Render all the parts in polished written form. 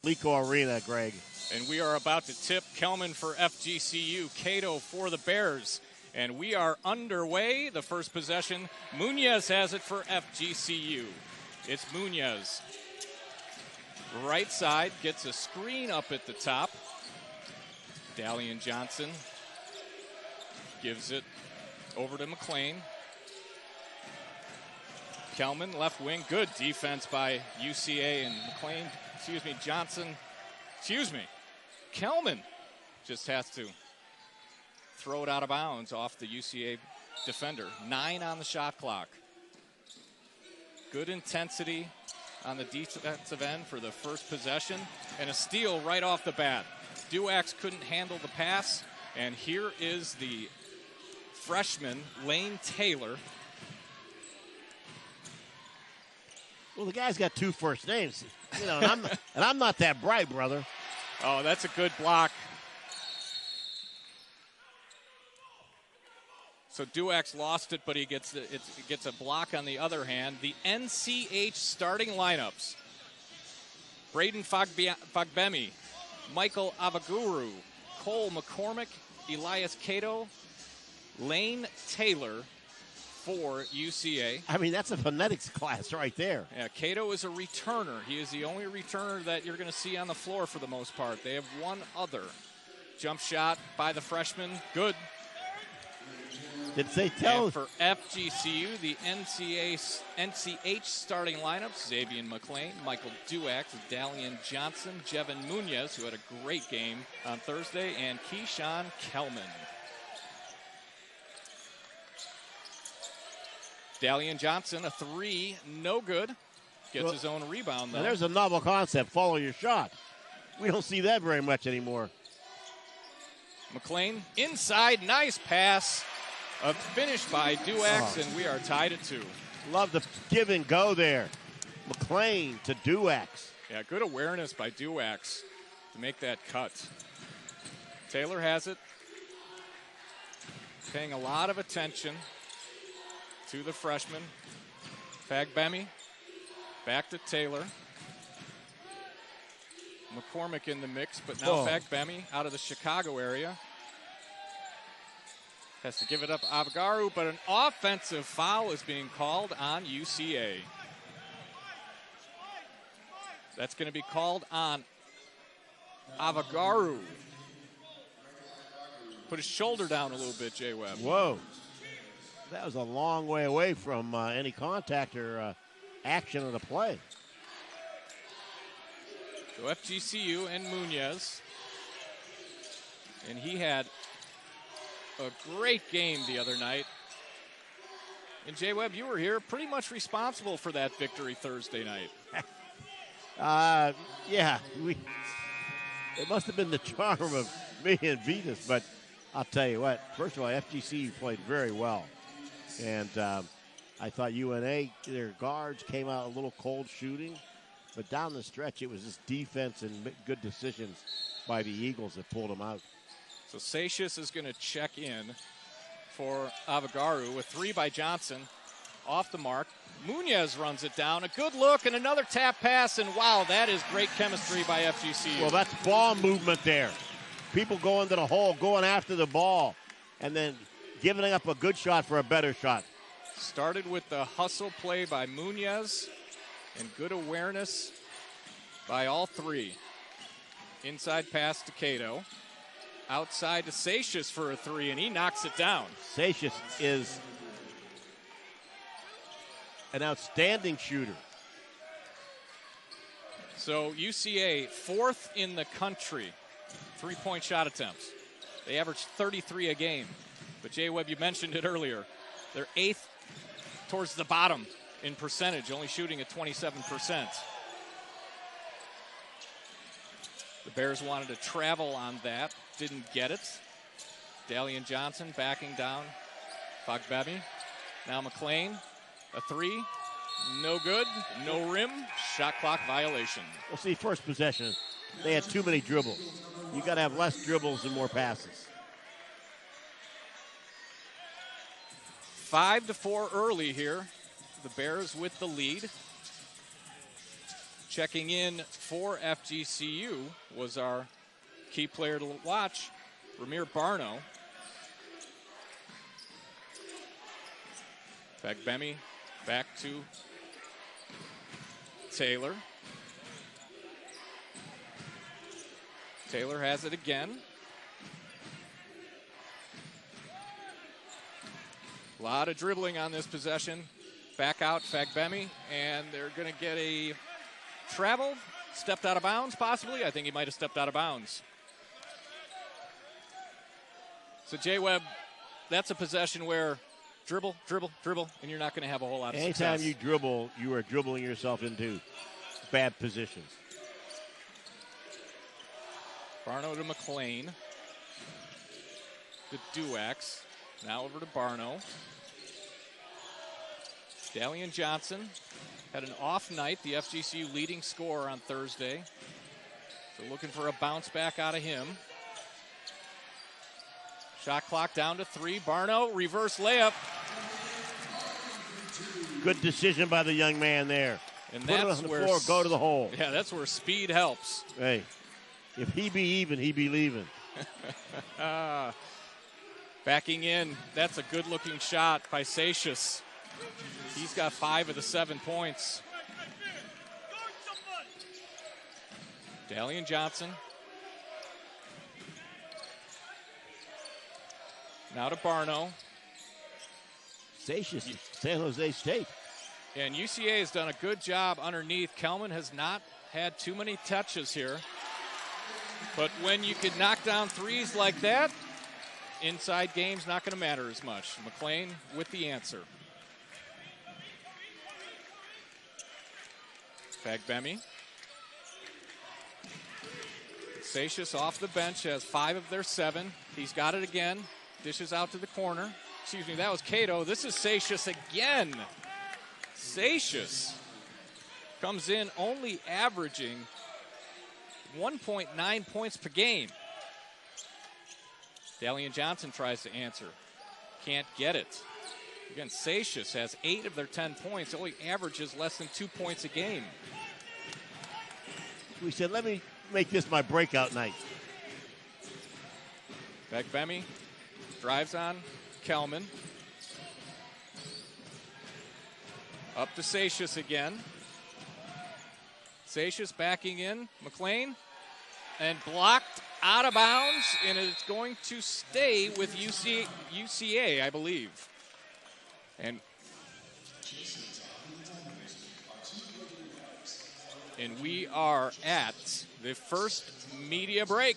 Lico Arena, Greg. And we are about to tip Kelman for FGCU, Cato for the Bears. And we are underway. The first possession, Munoz has it for FGCU. It's Munoz. Right side, gets a screen up at the top. Dalian Johnson gives it over to McLean. Kelman, left wing, good defense by UCA and McLean. Kelman just has to throw it out of bounds off the UCA defender. 9 on the shot clock. Good intensity on the defensive end for the first possession, and a steal right off the bat. Duax couldn't handle the pass, and here is the freshman, Lane Taylor. Well, the guy's got 2 first names, and I'm not that bright, brother. Oh, that's a good block. So Duax lost it, but he gets a block on the other hand. The NCH starting lineups: Braden Fagbemi, Michael Avaguru, Cole McCormick, Elias Cato, Lane Taylor for UCA. I mean, that's a phonetics class right there. Yeah, Cato is a returner. He is the only returner that you're going to see on the floor for the most part. They have one other. Jump shot by the freshman. Good. Did they tell? And for FGCU, the NCH starting lineups: Xavier McLean, Michael Duax, Dalian Johnson, Jevin Munoz, who had a great game on Thursday, and Keyshawn Kelman. Dalian Johnson, a 3, no good. Gets his own rebound, though. Now there's a novel concept, follow your shot. We don't see that very much anymore. McLean, inside, nice pass. A finish by Duax, and we are tied at 2. Love the give and go there. McLean to Duax. Yeah, good awareness by Duax to make that cut. Taylor has it. Paying a lot of attention to the freshman. Fagbemi, back to Taylor. McCormick in the mix, but now Fagbemi out of the Chicago area. Has to give it up Avagaru, but an offensive foul is being called on UCA. That's going to be called on Avagaru. Put his shoulder down a little bit, Jay Webb. Whoa. That was a long way away from any contact or action of the play. So FGCU and Munoz. And he had a great game the other night. And Jay Webb, you were here pretty much responsible for that victory Thursday night. Yeah. It must have been the charm of me and Venus, but I'll tell you what. First of all, FGCU played very well. And I thought UNA, their guards came out a little cold shooting. But down the stretch, it was just defense and good decisions by the Eagles that pulled them out. So Satius is going to check in for Avagaru. A 3 by Johnson. Off the mark. Munoz runs it down. A good look and another tap pass. And wow, that is great chemistry by FGCU. Well, that's ball movement there. People going to the hole, going after the ball, and then giving up a good shot for a better shot. Started with the hustle play by Munoz and good awareness by all 3. Inside pass to Cato. Outside to Satius for a 3, and he knocks it down. Satius is an outstanding shooter. So UCA, 4th in the country, 3-point shot attempts. They average 33 a game. But Jay Webb, you mentioned it earlier. They're 8th towards the bottom in percentage, only shooting at 27%. The Bears wanted to travel on that, didn't get it. Dalian Johnson backing down. Fagbemi. Now McLean, a 3. No good, no rim, shot clock violation. Well, see, first possession, they had too many dribbles. You got to have less dribbles and more passes. 5-4 early here. The Bears with the lead. Checking in for FGCU was our key player to watch, Ramir Barno. Fagbemi back to Taylor. Taylor has it again. A lot of dribbling on this possession. Back out Fagbemi, and they're going to get a travel. Stepped out of bounds, possibly. I think he might have stepped out of bounds. So, J-Webb, that's a possession where dribble, dribble, dribble, and you're not going to have a whole lot of success. Anytime you dribble, you are dribbling yourself into bad positions. Barno to McLean. The Duax. Now over to Barno. Dalian Johnson had an off night, the FGCU leading scorer on Thursday. So looking for a bounce back out of him. Shot clock down to 3. Barno, reverse layup. Good decision by the young man there. And put that's it on the where floor, go to the hole. Yeah, that's where speed helps. Hey, if he be even, he be leaving. Backing in, that's a good-looking shot by Satius. He's got 5 of the 7 points. Dalian Johnson. Now to Barno. Satius, San Jose State. And UCA has done a good job underneath. Kelman has not had too many touches here. But when you can knock down threes like that, inside game's not going to matter as much. McLean with the answer. Fagbemi. Satius off the bench has 5 of their 7. He's got it again. Dishes out to the corner. Excuse me, that was Cato. This is Satius again. Satius comes in only averaging 1.9 points per game. Dalian Johnson tries to answer. Can't get it. Again, Satius has 8 of their 10 points. Only averages less than 2 points a game. We said, let me make this my breakout night. Fagbemi drives on Kelman. Up to Satius again. Satius backing in. McLean. And blocked out of bounds. And it's going to stay with UCA, I believe. And we are at the first media break.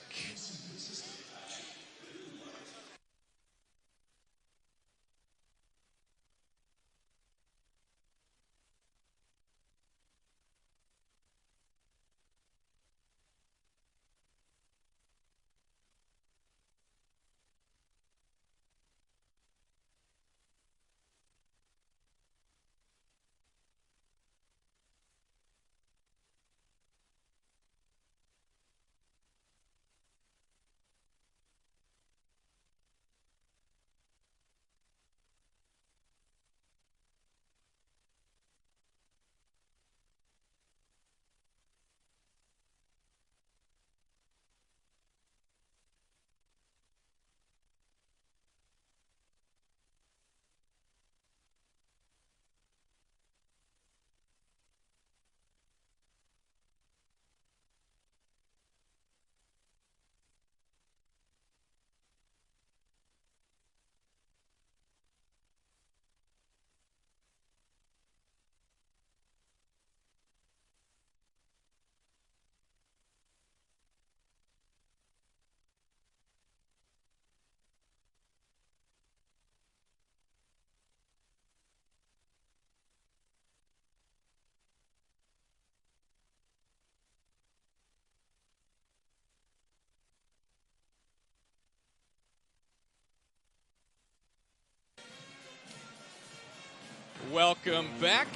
Welcome back.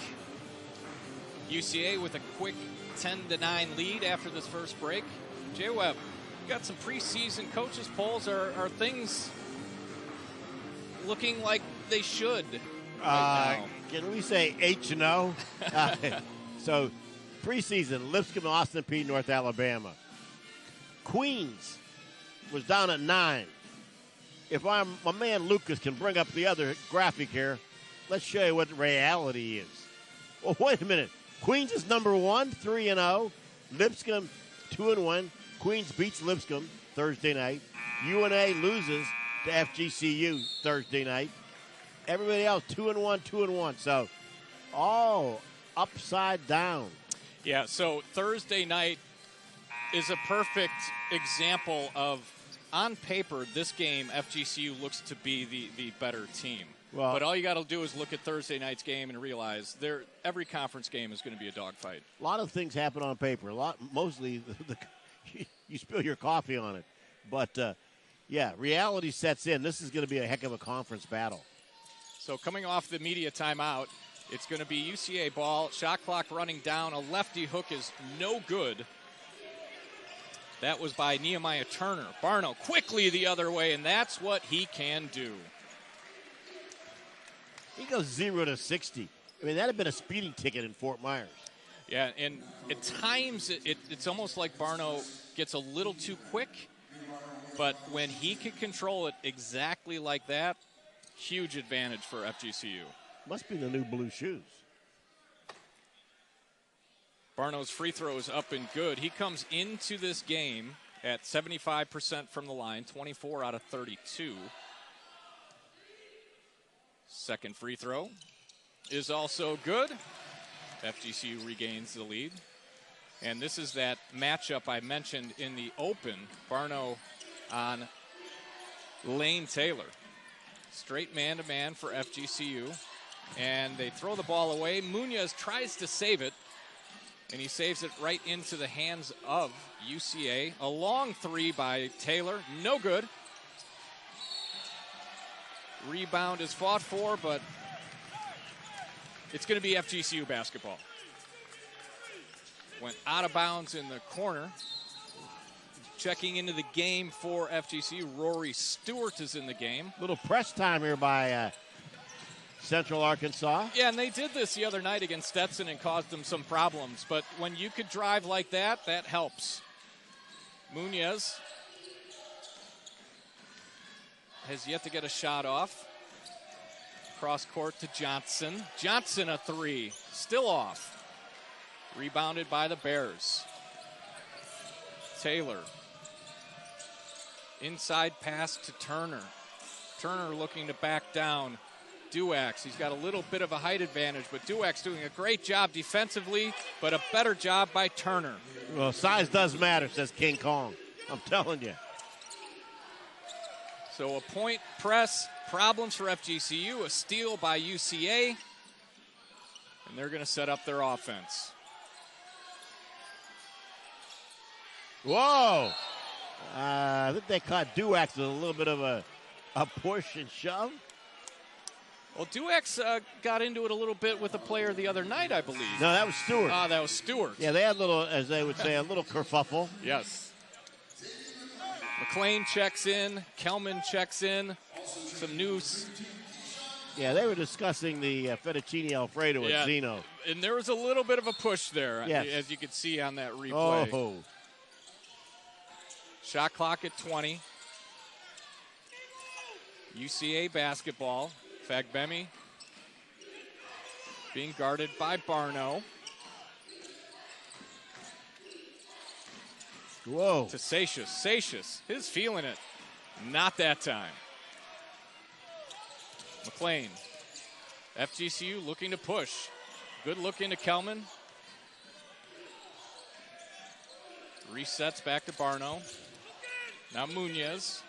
UCA with a quick 10-9 lead after this first break. J-Webb, you got some preseason coaches polls. Are things looking like they should right now? Can we say H and O? So preseason, Lipscomb, Austin P, North Alabama. Queens was down at 9. If my man Lucas can bring up the other graphic here, let's show you what reality is. Well, wait a minute. Queens is number 1, 3-0. Lipscomb, 2-1. Queens beats Lipscomb Thursday night. UNA loses to FGCU Thursday night. Everybody else 2-1, 2-1. So, all upside down. Yeah, so Thursday night is a perfect example of, on paper, this game, FGCU looks to be the better team. Well, but all you got to do is look at Thursday night's game and realize every conference game is going to be a dogfight. A lot of things happen on paper. Mostly, you spill your coffee on it. But, yeah, reality sets in. This is going to be a heck of a conference battle. So coming off the media timeout, it's going to be UCA ball. Shot clock running down. A lefty hook is no good. That was by Nehemiah Turner. Barno quickly the other way, and that's what he can do. He goes 0 to 60. I mean, that had been a speeding ticket in Fort Myers. Yeah, and at times it's almost like Barno gets a little too quick, but when he can control it exactly like that, huge advantage for FGCU. Must be the new blue shoes. Barno's free throw is up and good. He comes into this game at 75% from the line, 24 out of 32. Second free throw is also good. FGCU regains the lead. And this is that matchup I mentioned in the open. Barno on Lane Taylor. Straight man-to-man for FGCU. And they throw the ball away. Munoz tries to save it. And he saves it right into the hands of UCA. A long three by Taylor. No good. Rebound is fought for, but it's going to be FGCU basketball. Went out of bounds in the corner. Checking into the game for FGCU, Rory Stewart is in the game. Little press time here by Central Arkansas. Yeah, and they did this the other night against Stetson and caused them some problems. But when you could drive like that, that helps. Munoz has yet to get a shot off. Cross court to Johnson. Johnson a three, still off. Rebounded by the Bears. Taylor. Inside pass to Turner. Turner looking to back down. Duax, he's got a little bit of a height advantage, but Duax doing a great job defensively, but a better job by Turner. Well, size does matter, says King Kong. I'm telling you. So a point press, problems for FGCU, a steal by UCA, and they're going to set up their offense. Whoa! I think they caught Duax with a little bit of a push and shove. Well, Duax got into it a little bit with a player the other night, I believe. No, that was Stewart. That was Stewart. Yeah, they had a little, as they would say, a little kerfuffle. Yes. McLean checks in. Kelman checks in. Some news. Yeah, they were discussing the fettuccine Alfredo with Zeno. And there was a little bit of a push there, as you could see on that replay. Oh. Shot clock at 20. UCA basketball. Fagbemi being guarded by Barno. Whoa. To Satius. Satius is feeling it. Not that time. McLean. FGCU looking to push. Good look into Kelman. Resets back to Barno. Now Munoz.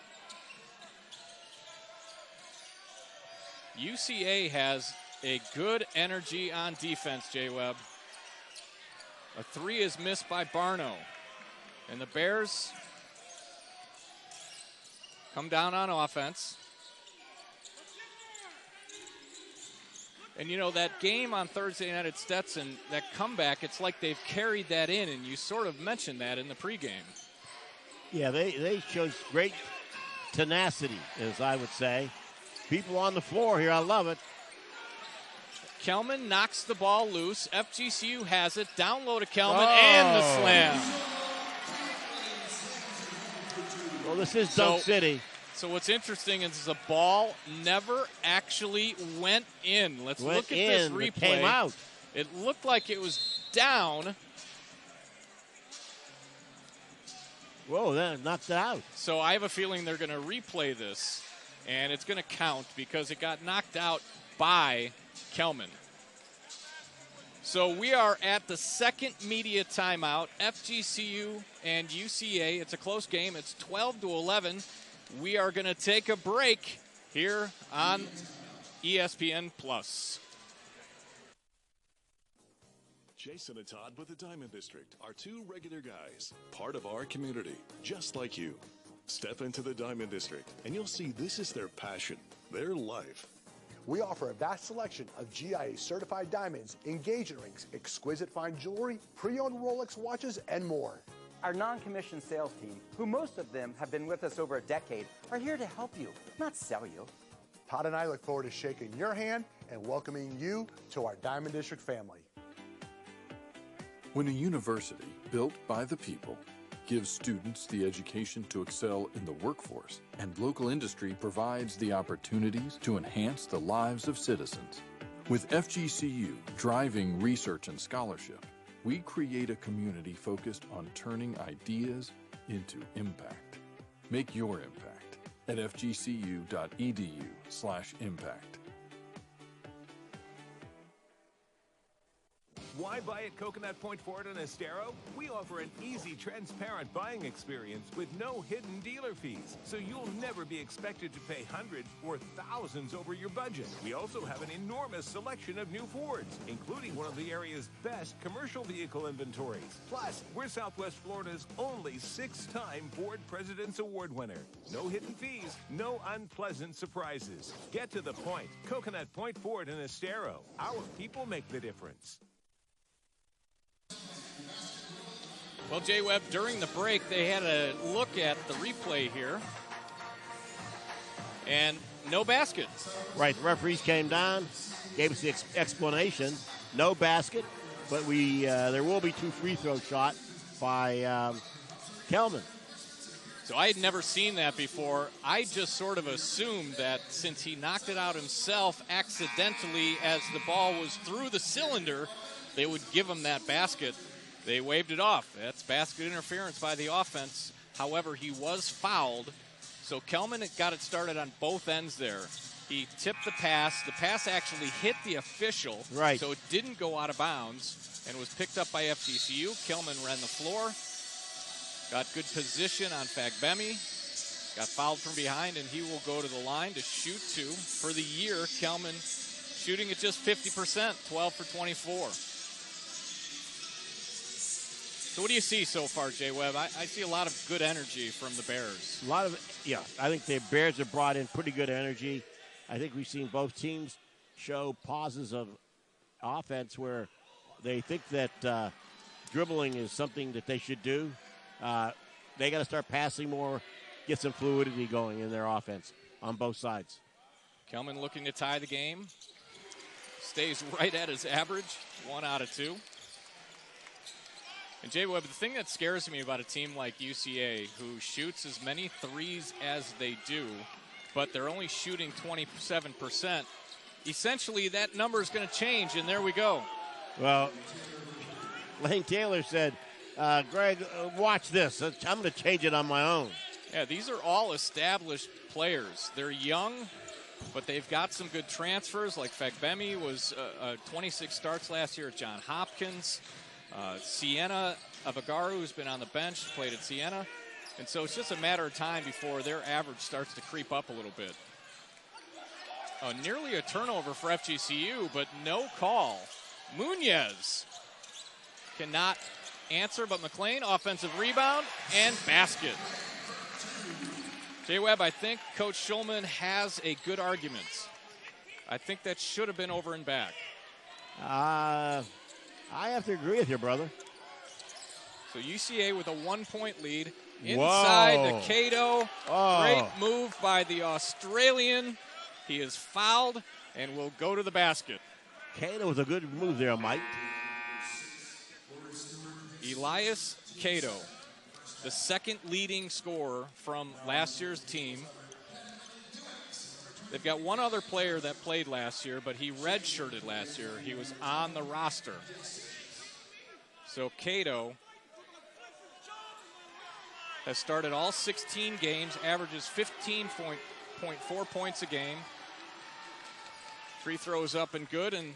UCA has a good energy on defense, J-Webb. A three is missed by Barno. And the Bears come down on offense. And, you know, that game on Thursday night at Stetson, that comeback, it's like they've carried that in, and you sort of mentioned that in the pregame. Yeah, they showed great tenacity, as I would say. People on the floor here, I love it. Kelman knocks the ball loose. FGCU has it. Down low to Kelman and the slam. Well, this is Dunk City. So what's interesting is the ball never actually went in. Let's look at this replay. It came out. It looked like it was down. Whoa, that knocked it out. So I have a feeling they're going to replay this, and it's going to count because it got knocked out by Kelman. So we are at the second media timeout. FGCU and UCA. It's a close game. It's 12-11. We are going to take a break here on ESPN Plus. Jason and Todd with the Diamond District are two regular guys, part of our community, just like you. Step into the Diamond District, and you'll see this is their passion, their life. We offer a vast selection of GIA-certified diamonds, engagement rings, exquisite fine jewelry, pre-owned Rolex watches, and more. Our non-commissioned sales team, who most of them have been with us over a decade, are here to help you, not sell you. Todd and I look forward to shaking your hand and welcoming you to our Diamond District family. When a university built by the people gives students the education to excel in the workforce, and local industry provides the opportunities to enhance the lives of citizens. With FGCU driving research and scholarship, we create a community focused on turning ideas into impact. Make your impact at fgcu.edu/impact. Why buy at Coconut Point Ford in Estero? We offer an easy, transparent buying experience with no hidden dealer fees, so you'll never be expected to pay hundreds or thousands over your budget. We also have an enormous selection of new Fords, including one of the area's best commercial vehicle inventories. Plus, we're Southwest Florida's only 6-time Ford President's Award winner. No hidden fees, no unpleasant surprises. Get to the point. Coconut Point Ford in Estero. Our people make the difference. Well, Jay Webb, during the break, they had a look at the replay here. And no basket. Right, the referees came down, gave us the explanation. No basket, but there will be 2 free throw shot by Kelman. So I had never seen that before. I just sort of assumed that since he knocked it out himself accidentally as the ball was through the cylinder, they would give him that basket. They waved it off. That's basket interference by the offense. However, he was fouled. So Kelman got it started on both ends there. He tipped the pass. The pass actually hit the official. Right. So it didn't go out of bounds and was picked up by FGCU. Kelman ran the floor. Got good position on Fagbemi. Got fouled from behind, and he will go to the line to shoot 2. For the year, Kelman shooting at just 50%, 12 for 24. So what do you see so far, Jay Webb? I see a lot of good energy from the Bears. I think the Bears have brought in pretty good energy. I think we've seen both teams show pauses of offense where they think that dribbling is something that they should do. They got to start passing more, get some fluidity going in their offense on both sides. Kelman looking to tie the game. Stays right at his average, 1 out of 2. And Jay Webb, the thing that scares me about a team like UCA, who shoots as many threes as they do, but they're only shooting 27%, essentially that number is going to change, and there we go. Well, Lane Taylor said, Greg, watch this. I'm going to change it on my own. Yeah, these are all established players. They're young, but they've got some good transfers, like Fagbemi was 26 starts last year at Johns Hopkins. Siena Avagaru, who's been on the bench, played at Siena. And so it's just a matter of time before their average starts to creep up a little bit. Nearly a turnover for FGCU, but no call. Munoz cannot answer, but McLean, offensive rebound and basket. Jay Webb, I think Coach Schulman has a good argument. I think that should have been over and back. I have to agree with you, brother. So UCA with a 1-point lead inside the Cato. Great move by the Australian. He is fouled and will go to the basket. Cato was a good move there, Mike. Elias Cato, the second leading scorer from last year's team. They've got one other player that played last year, but he redshirted last year. He was on the roster. So Cato has started all 16 games, averages 15.4 points a game. Free throws up and good. And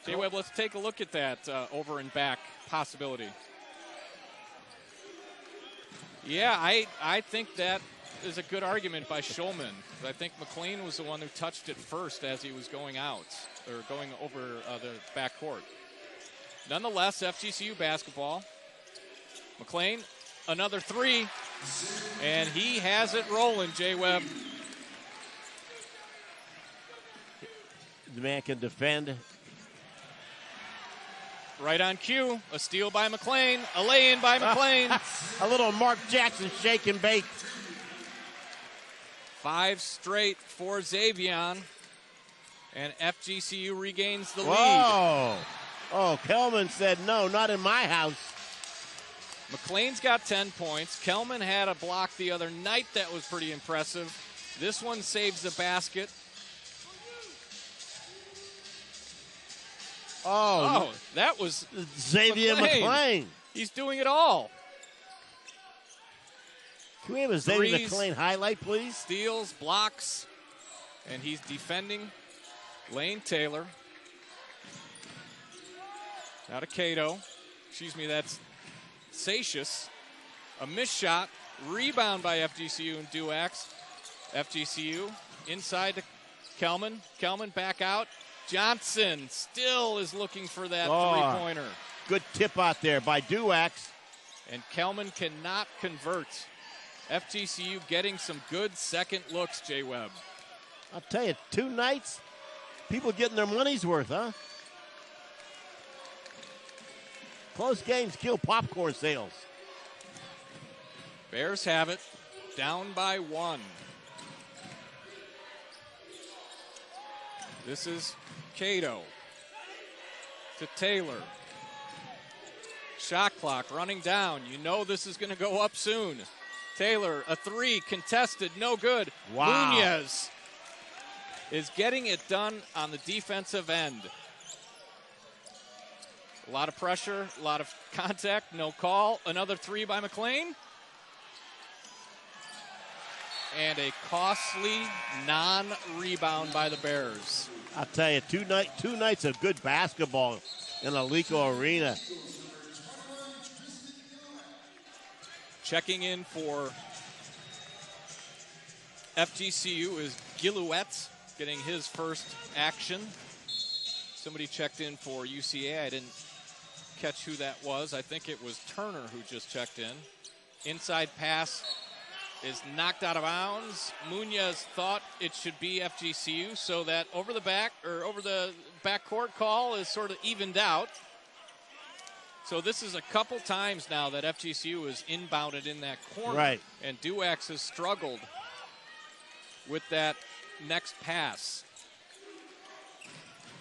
J-Web, let's take a look at that over and back possibility. Yeah, I think that is a good argument by Schulman. I think McLean was the one who touched it first as he was going out, or going over the backcourt. Nonetheless, FGCU basketball. McLean, another three, and he has it rolling, J-Web. The man can defend. Right on cue, a steal by McLean, a lay-in by McLean. A little Mark Jackson shake and bake. 5 straight for Xavion, and FGCU regains the lead. Whoa! Oh, Kelman said, no, not in my house. McLean's got 10 points. Kelman had a block the other night that was pretty impressive. This one saves the basket. Oh, that was Xavier McLean. He's doing it all. Can we have a Xavier McLean highlight, please? Steals, blocks, and he's defending Lane Taylor. Now to Cato. Excuse me, that's Satius. A missed shot. Rebound by FGCU and Duax. FGCU inside to Kelman. Kelman back out. Johnson still is looking for that three-pointer. Good tip out there by Duax. And Kelman cannot convert. FGCU getting some good second looks, J-Web. I'll tell you, 2 nights, people getting their money's worth, huh? Close games kill popcorn sales. Bears have it, down by 1. This is Cato to Taylor. Shot clock running down. You know this is going to go up soon. Taylor, a 3, contested, no good. Wow. Nunez is getting it done on the defensive end. A lot of pressure, a lot of contact, no call. Another 3 by McLean. And a costly non-rebound by the Bears. I'll tell you, two nights of good basketball in Alico Arena. Checking in for FGCU is Gillouette, getting his first action. Somebody checked in for UCA. I didn't catch who that was. I think it was Turner who just checked in. Inside pass is knocked out of bounds. Munoz thought it should be FGCU, so that over the backcourt call is sort of evened out. So this is a couple times now that FGCU is inbounded in that corner. Right. And Duax has struggled with that next pass.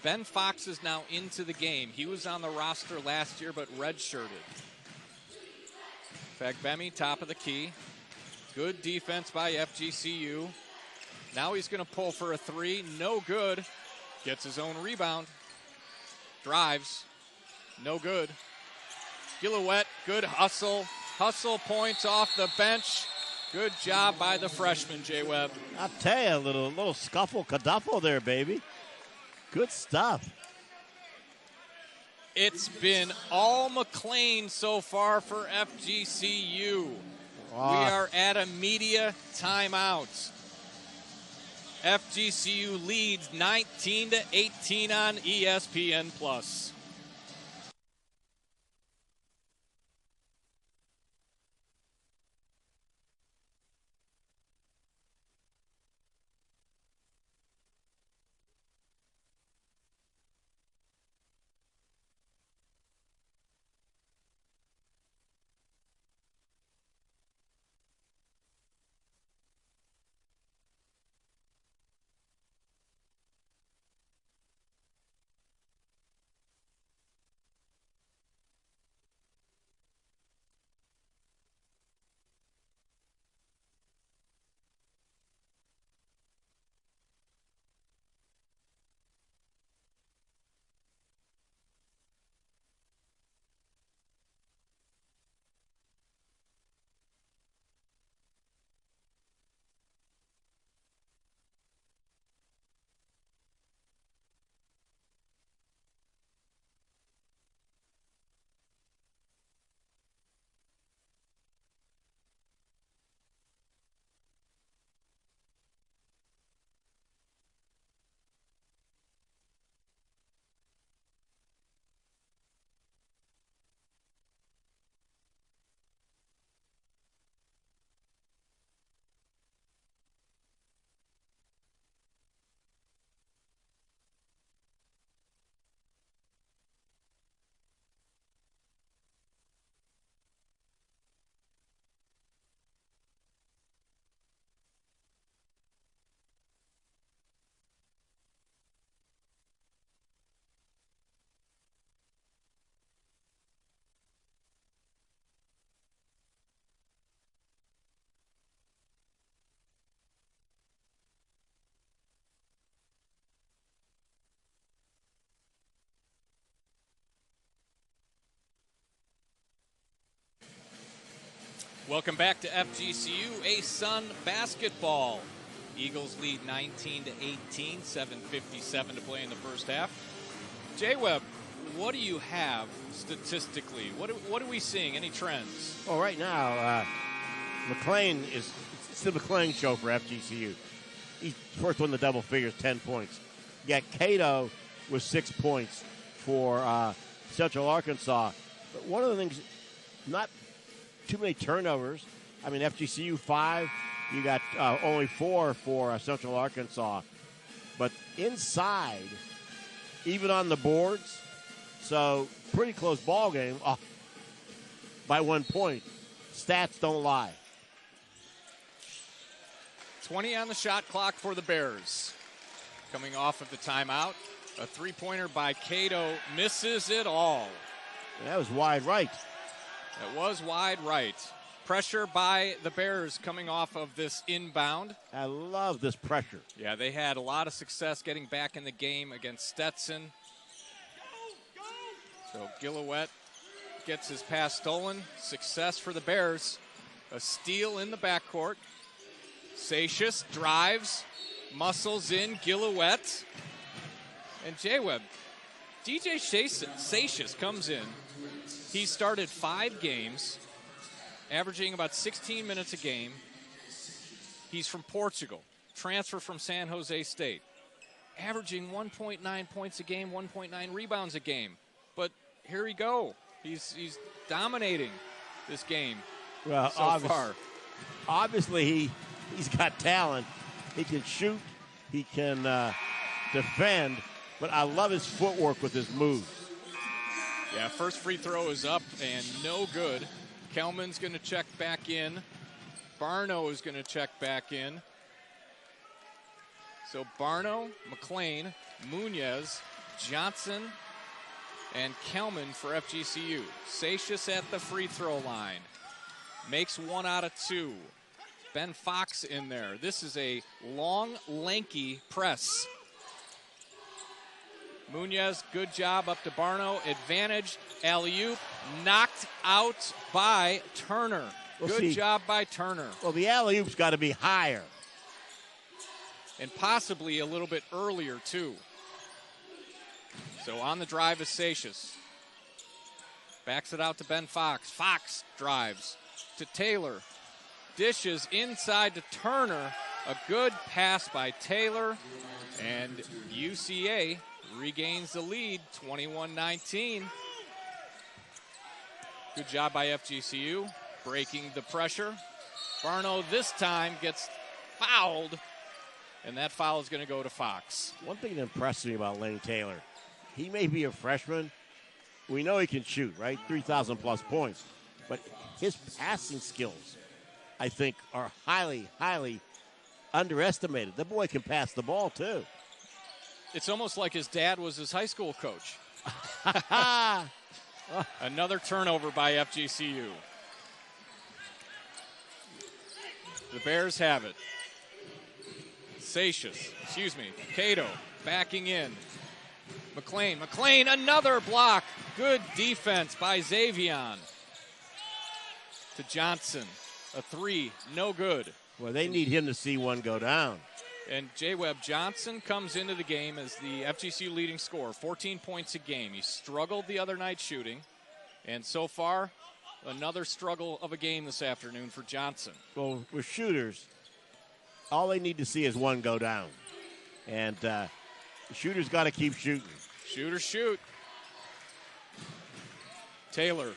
Ben Fox is now into the game. He was on the roster last year, but redshirted. Fagbemi, top of the key. Good defense by FGCU. Now he's going to pull for a 3. No good. Gets his own rebound. Drives. No good. Gillouette, good hustle. Hustle points off the bench. Good job by the freshman, J-Web. I'll tell you, a little scuffle, caduffle there, baby. Good stuff. It's been all McLean so far for FGCU. We are at a media timeout. FGCU leads 19-18 on ESPN+. Welcome back to FGCU A-Sun basketball. Eagles lead 19-18, 7:57 to play in the first half. J-Webb, what do you have statistically? What are we seeing? Any trends? Well, right now, McLean it's the McLean show for FGCU. He's first one in the double figures, 10 points. Yet Cato was 6 points for Central Arkansas. But one of the things, not too many turnovers. I mean, FGCU 5, you got only 4 for Central Arkansas. But inside, even on the boards, so pretty close ball game by 1 point. Stats don't lie. 20 on the shot clock for the Bears. Coming off of the timeout, a three-pointer by Cato misses it all. That was wide right. That was wide right. Pressure by the Bears coming off of this inbound. I love this pressure. Yeah, they had a lot of success getting back in the game against Stetson. So Gillowett gets his pass stolen. Success for the Bears. A steal in the backcourt. Satius drives, muscles in, Gillowett. And J-Webb, DJ Satius comes in. He started 5 games, averaging about 16 minutes a game. He's from Portugal, transfer from San Jose State, averaging 1.9 points a game, 1.9 rebounds a game. But here we go. He's dominating this game Well, so far. Obviously, he's got talent. He can shoot. He can defend. But I love his footwork with his moves. Yeah, first free throw is up and no good. Kelman's going to check back in. Barno is going to check back in. So Barno, McLean, Munoz, Johnson, and Kelman for FGCU. Satius at the free throw line. Makes 1 out of 2. Ben Fox in there. This is a long, lanky press. Munoz, good job up to Barno. Advantage, alley-oop, knocked out by Turner. Good job by Turner. Well, the alley-oop's got to be higher. And possibly a little bit earlier, too. So on the drive is Satius. Backs it out to Ben Fox. Fox drives to Taylor. Dishes inside to Turner. A good pass by Taylor. And UCA regains the lead, 21-19. Good job by FGCU, breaking the pressure. Barno this time gets fouled, and that foul is going to go to Fox. One thing that impressed me about Lane Taylor, he may be a freshman. We know he can shoot, right? 3,000-plus points. But his passing skills, I think, are highly, highly underestimated. The boy can pass the ball, too. It's almost like his dad was his high school coach. Another turnover by FGCU. The Bears have it. Cato backing in. McLean, another block. Good defense by Xavion. To Johnson, a 3, no good. Well, they need him to see one go down. And J-Webb Johnson comes into the game as the FGCU leading scorer, 14 points a game. He struggled the other night shooting, and so far, another struggle of a game this afternoon for Johnson. Well, with shooters, all they need to see is one go down. And the shooters got to keep shooting. Shoot. Taylor,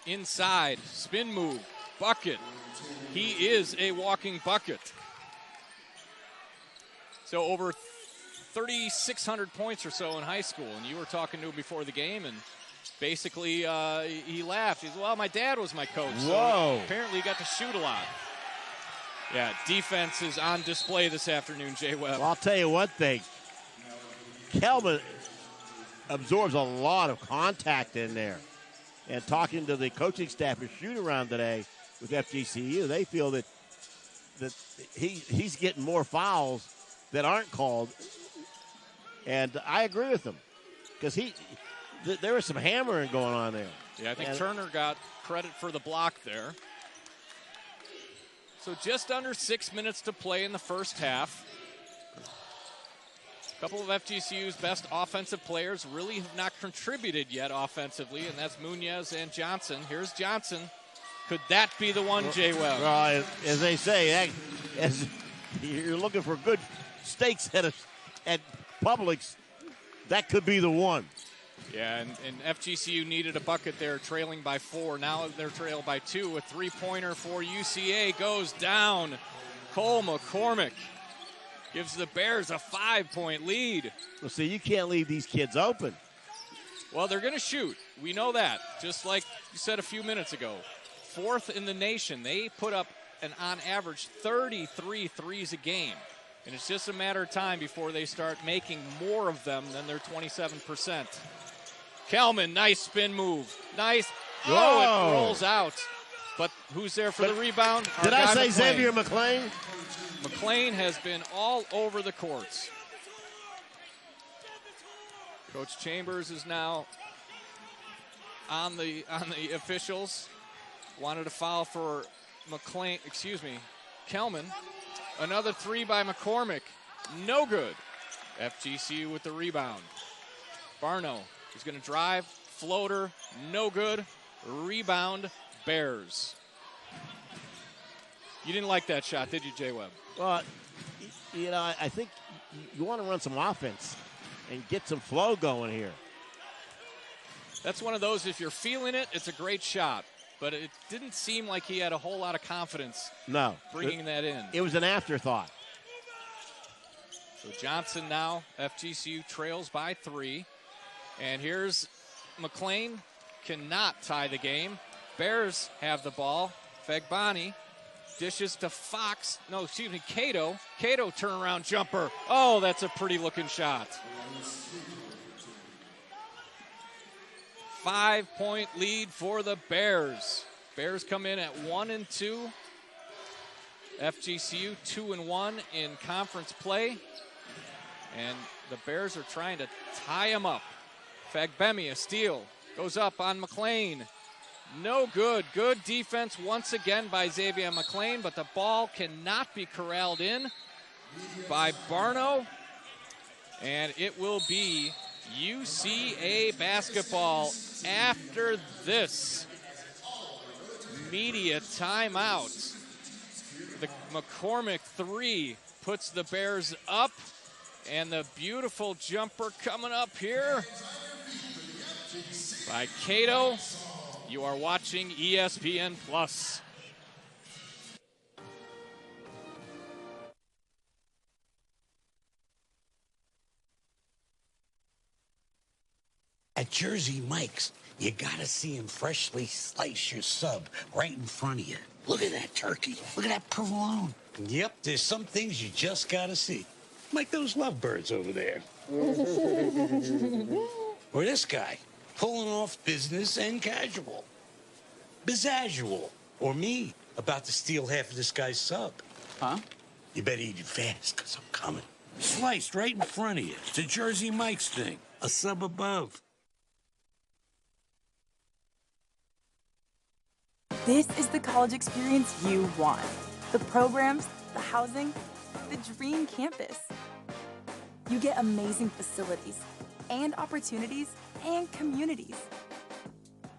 inside, spin move, bucket. He is a walking bucket. So over 3,600 points or so in high school, and you were talking to him before the game, and basically he laughed. He said, well, my dad was my coach, so apparently he got to shoot a lot. Yeah, defense is on display this afternoon, J-Webb. Well, I'll tell you one thing. Kelman absorbs a lot of contact in there. And talking to the coaching staff and shoot-around today with FGCU, they feel that he's getting more fouls that aren't called, and I agree with them because there was some hammering going on there. Yeah, I think Turner got credit for the block there. So just under 6 minutes to play in the first half. A couple of FGCU's best offensive players really have not contributed yet offensively, and that's Munoz and Johnson. Here's Johnson. Could that be the one, Jay Webb? Well, as they say, as you're looking for good steaks at Publix, that could be the one. Yeah, and FGCU needed a bucket there, trailing by 4. Now they're trailed by 2. A three-pointer for UCA goes down. Cole McCormick gives the Bears a 5-point lead. Well, see, you can't leave these kids open. Well, they're going to shoot. We know that, just like you said a few minutes ago. 4th in the nation. They put up on average 33 threes a game. And it's just a matter of time before they start making more of them than their 27%. Kelman, nice spin move. Nice. Oh, it rolls out. But who's there for the rebound? Did I say McClain. Xavier McClain? McClain has been all over the courts. Coach Chambers is now on the officials. Wanted a foul for Kelman. Another 3 by McCormick. No good. FGCU with the rebound. Barno is going to drive. Floater. No good. Rebound. Bears. You didn't like that shot, did you, Jay Webb? Well, I think you want to run some offense and get some flow going here. That's one of those, if you're feeling it, it's a great shot. But it didn't seem like he had a whole lot of confidence bringing that in. It was an afterthought. So Johnson now, FGCU trails by 3. And here's McClain, cannot tie the game. Bears have the ball. Fagbani dishes to Cato. Cato turnaround jumper. Oh, that's a pretty looking shot. 5-point lead for the Bears. Bears come in at 1-2. FGCU 2-1 in conference play. And the Bears are trying to tie them up. Fagbemi, a steal. Goes up on McClain. No good. Good defense once again by Xavier McClain, but the ball cannot be corralled in by Barno. And it will be UCA basketball after this media timeout. The McCormick 3 puts the Bears up, and the beautiful jumper coming up here by Cato. You are watching ESPN Plus. At Jersey Mike's, you gotta see him freshly slice your sub right in front of you. Look at that turkey. Look at that provolone. Yep, there's some things you just gotta see. Like those lovebirds over there. Or this guy, pulling off business and casual. Bizazzual. Or me, about to steal half of this guy's sub. Huh? You better eat it fast, because I'm coming. Sliced right in front of you. It's a Jersey Mike's thing. A sub above. This is the college experience you want. The programs, the housing, the dream campus. You get amazing facilities and opportunities and communities.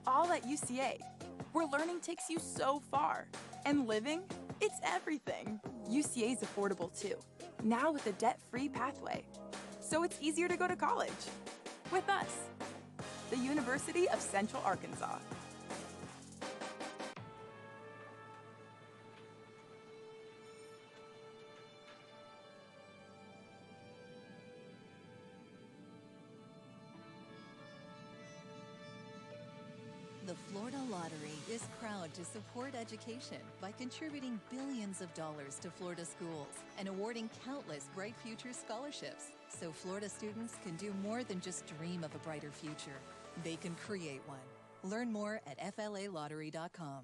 All at UCA, where learning takes you so far. And living, it's everything. UCA is affordable too, now with a debt-free pathway. So it's easier to go to college. With us, the University of Central Arkansas. The Florida Lottery is proud to support education by contributing billions of dollars to Florida schools and awarding countless Bright Future scholarships, so Florida students can do more than just dream of a brighter future. They can create one. Learn more at flalottery.com.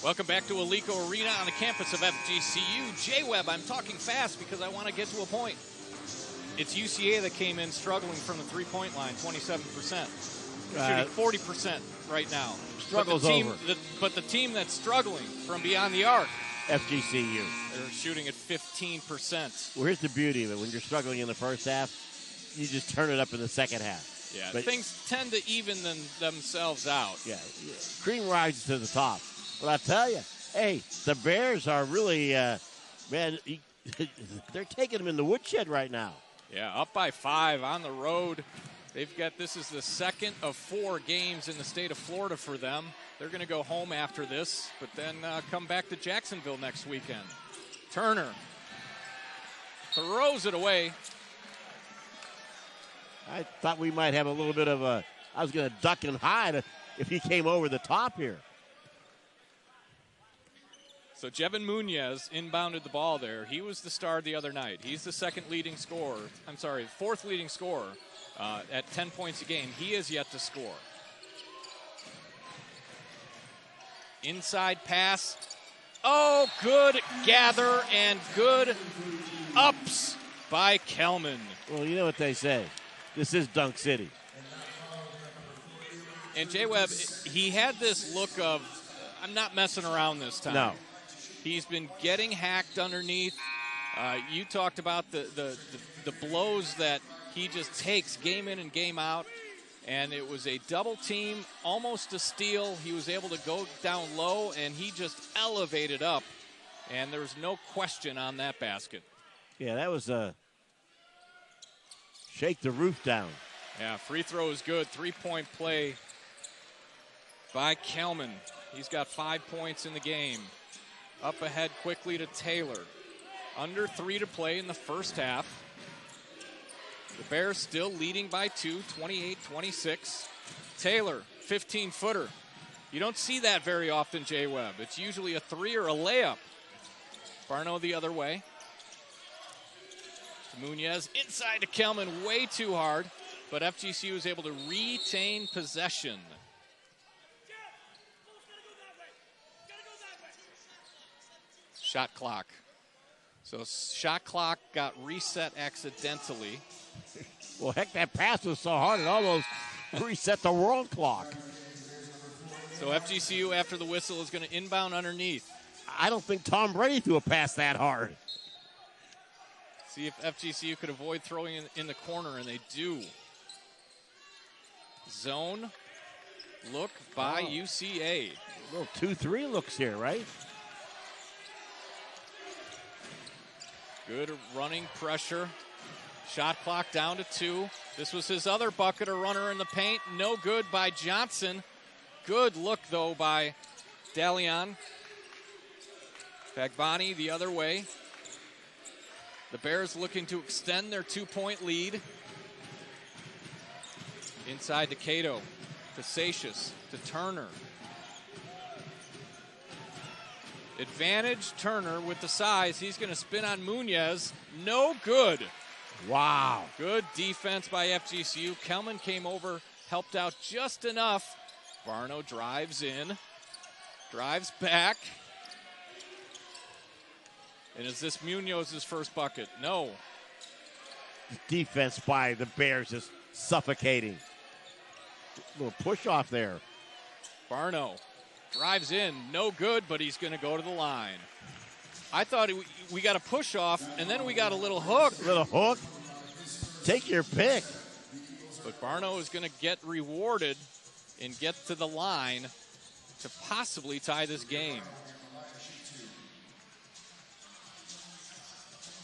Welcome back to Alico Arena on the campus of FGCU. J-Webb, I'm talking fast because I want to get to a point. It's UCA that came in struggling from the three-point line, 27%. Shooting 40% right now. Struggle's over. But the team that's struggling from beyond the arc, FGCU. they're shooting at 15%. Well, here's the beauty of it. When you're struggling in the first half, you just turn it up in the second half. Yeah, but things tend to even themselves out. Yeah, cream rises to the top. But I tell you, hey, the Bears are really, man, they're taking them in the woodshed right now. Yeah, up by 5 on the road. This is the second of 4 games in the state of Florida for them. They're going to go home after this, but then come back to Jacksonville next weekend. Turner throws it away. I thought we might have a little bit of I was going to duck and hide if he came over the top here. So Jevin Munoz inbounded the ball there. He was the star the other night. He's the fourth leading scorer at 10 points a game. He is yet to score. Inside pass. Oh, good gather and good ups by Kelman. Well, you know what they say. This is Dunk City. And Jay Webb, he had this look of, I'm not messing around this time. No. He's been getting hacked underneath. You talked about the blows that he just takes game in and game out. And it was a double team, almost a steal. He was able to go down low, and he just elevated up. And there was no question on that basket. Yeah, that was shake the roof down. Yeah, free throw is good. 3-point play by Kelman. He's got 5 points in the game. Up ahead quickly to Taylor. Under 3 to play in the first half. The Bears still leading by 2, 28-26. Taylor, 15-footer. You don't see that very often, Jay Webb. It's usually a 3 or a layup. Barno the other way. Munoz inside to Kelman, way too hard, but FGCU is able to retain possession. Shot clock. So shot clock got reset accidentally. Well, heck, that pass was so hard it almost reset the world clock. So FGCU, after the whistle, is going to inbound underneath. I don't think Tom Brady threw a pass that hard. See if FGCU could avoid throwing in the corner, and they do. Zone look by UCA. A little 2-3 looks here, right? Good running pressure. Shot clock down to 2. This was his other bucket, a runner in the paint. No good by Johnson. Good look, though, by Dalian. Bagbani the other way. The Bears looking to extend their 2-point lead. Inside to Cato, to Satius, to Turner. Advantage Turner with the size. He's going to spin on Munoz. No good. Wow. Good defense by FGCU. Kelman came over, helped out just enough. Barno drives in, drives back. And is this Munoz's first bucket? No. Defense by the Bears is suffocating. A little push off there. Barno drives in, no good, but he's going to go to the line. I thought we got a push off, and then we got a little hook. Little hook? Take your pick. But Barno is going to get rewarded and get to the line to possibly tie this game.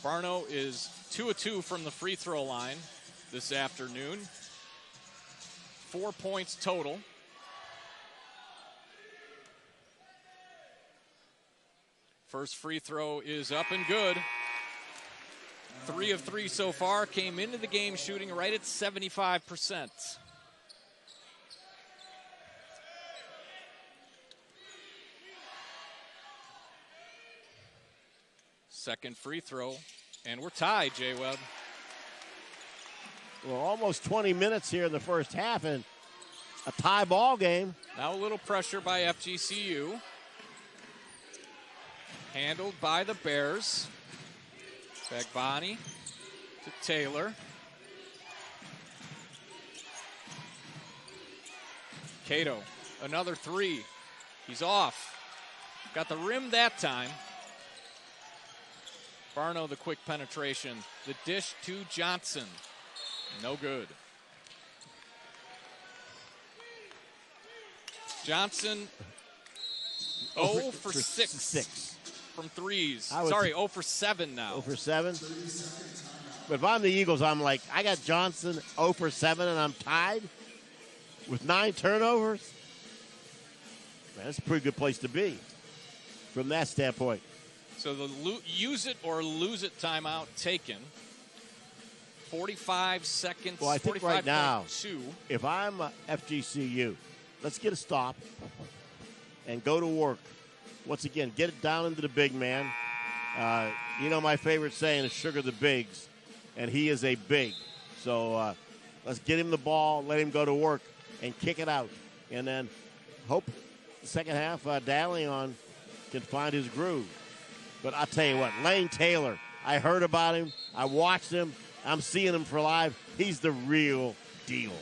Barno is 2 of 2 from the free throw line this afternoon. 4 points total. First free throw is up and good. 3 of 3 so far. Came into the game shooting right at 75%. Second free throw, and we're tied, Jay Webb. Well, almost 20 minutes here in the first half, and a tie ball game. Now a little pressure by FGCU. Handled by the Bears. Bagbani to Taylor. Cato Another three. He's off. Got the rim that time. Barno, the quick penetration. The dish to Johnson. No good. Johnson, 0 for 6 from threes. Sorry, 0 for 7 now. 0 for 7? But if I'm the Eagles, I'm like, I got Johnson 0 for 7 and I'm tied with 9 turnovers. Man, that's a pretty good place to be from that standpoint. So the use it or lose it timeout taken. 45 seconds. Well, I think right now, 2. if I'm FGCU, let's get a stop and go to work. Once again, get it down into the big man. You know my favorite saying is sugar the bigs, and he is a big. So let's get him the ball, let him go to work, and kick it out. And then hope the second half, Dallion can find his groove. But I'll tell you what, Lane Taylor, I heard about him. I watched him. I'm seeing him for live. He's the real deal.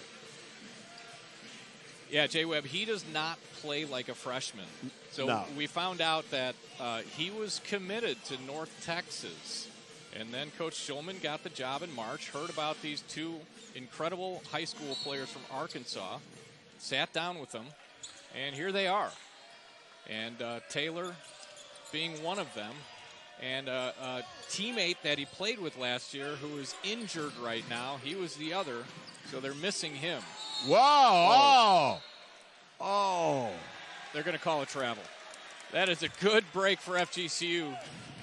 Yeah, Jay Webb, he does not play like a freshman. So No. we found out that he was committed to North Texas. And then Coach Schulman got the job in March, heard about these 2 incredible high school players from Arkansas, sat down with them, and here they are. And Taylor being one of them, and a teammate that he played with last year who is injured right now. He was the other, so they're missing him. Whoa! Oh! They're going to call a travel. That is a good break for FGCU.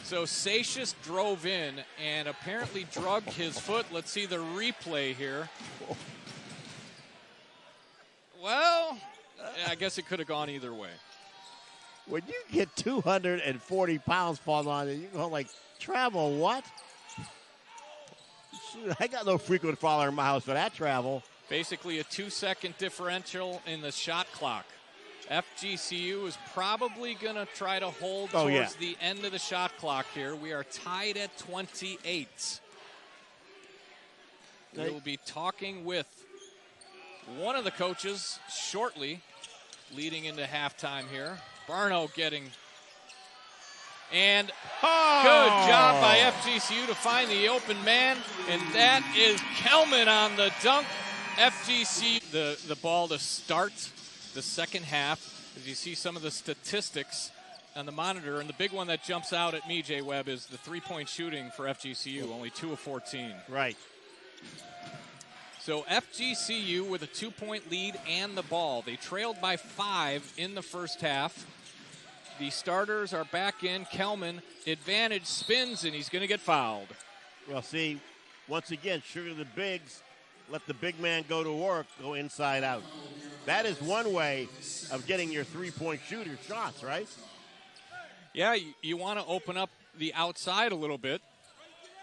So Satius drove in and apparently drugged his foot. Let's see the replay here. Well, I guess it could have gone either way. When you get 240 pounds falling on you, you go like, travel what? I got no frequent flyer in my house for that travel. Basically a 2-second differential in the shot clock. FGCU is probably going to try to hold towards the end of the shot clock here. We are tied at 28. We will be talking with one of the coaches shortly, leading into halftime here. Barno getting, and good job by FGCU to find the open man, and that is Kelman on the dunk. FGCU, the ball to start the second half. As you see some of the statistics on the monitor, and the big one that jumps out at me, Jay Webb, is the three-point shooting for FGCU, only 2 of 14. Right. So FGCU with a 2-point lead and the ball. They trailed by 5 in the first half. The starters are back in. Kelman, advantage, spins, and he's going to get fouled. Well, see, once again, sugar the bigs, let the big man go to work, go inside out. That is one way of getting your three-point shooter shots, right? Yeah, you want to open up the outside a little bit.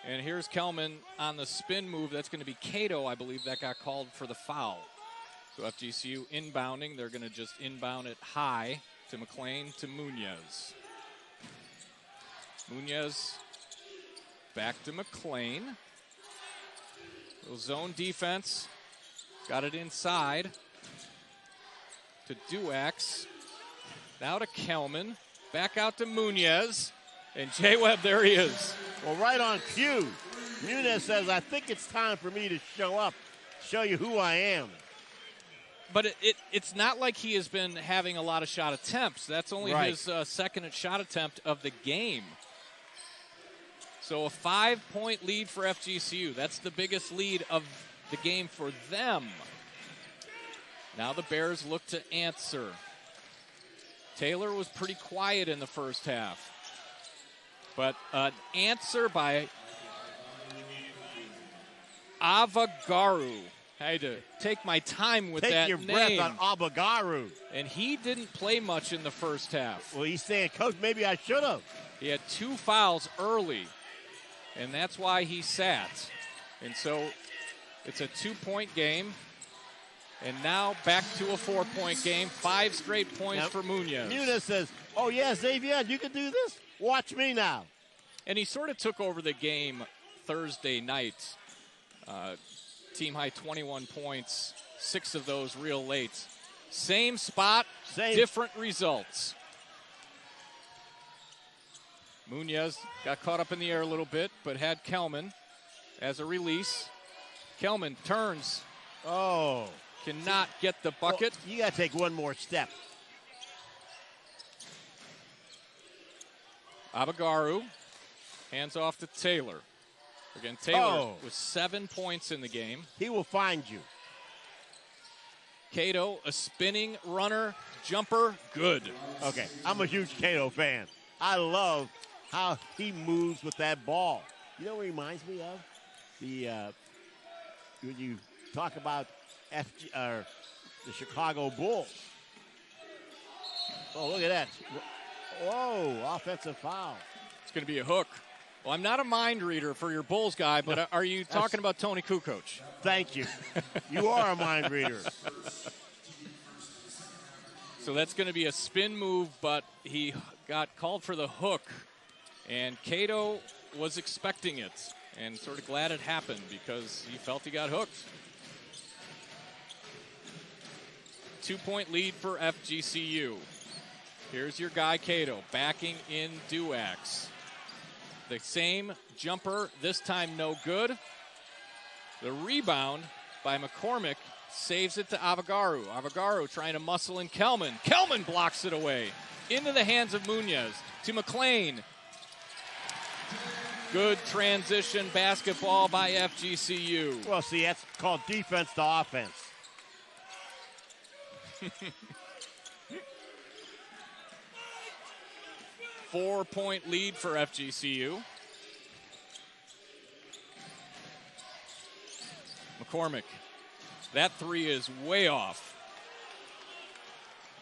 And here's Kelman on the spin move. That's going to be Cato, I believe, that got called for the foul. So FGCU inbounding. They're going to just inbound it high to McLean to Munoz. Munoz back to McLean. Little zone defense. Got it inside to Duax. Now to Kelman. Back out to Munoz. And Jay Webb, there he is. Well, right on cue. Munoz says, I think it's time for me to show up, show you who I am. But it's not like he has been having a lot of shot attempts. That's only his second shot attempt of the game. So a 5-point lead for FGCU. That's the biggest lead of the game for them. Now the Bears look to answer. Taylor was pretty quiet in the first half. But an answer by Avagaru. I had to take my time with that name. Take your breath on Avagaru. And he didn't play much in the first half. Well, he's saying, Coach, maybe I should have. He had 2 fouls early, and that's why he sat. And so it's a 2-point game. And now back to a 4-point game. 5 straight points for Munoz. Munoz says, oh, yeah, Xavier, you can do this? Watch me now. And he sort of took over the game Thursday night. Team high 21 points, 6 of those real late. Same spot, different results. Munoz got caught up in the air a little bit, but had Kelman as a release. Kelman turns. Oh. Cannot get the bucket. Well, you got to take one more step. Abagaru hands off to Taylor. Again, Taylor with 7 points in the game. He will find you. Cato, a spinning runner, jumper, good. Okay, I'm a huge Cato fan. I love how he moves with that ball. You know what he reminds me of? When you talk about the Chicago Bulls. Oh, look at that. Whoa, offensive foul. It's going to be a hook. Well, I'm not a mind reader for your Bulls guy, but are you talking about Tony Kukoc? Thank you. You are a mind reader. So that's going to be a spin move, but he got called for the hook. And Cato was expecting it and sort of glad it happened because he felt he got hooked. 2-point lead for FGCU. Here's your guy, Cato, backing in Duax. The same jumper, this time no good. The rebound by McCormick saves it to Avagaru. Avagaru trying to muscle in Kelman. Kelman blocks it away. Into the hands of Munoz to McLean. Good transition basketball by FGCU. Well, see, that's called defense to offense. 4-point lead for FGCU. McCormick. That three is way off.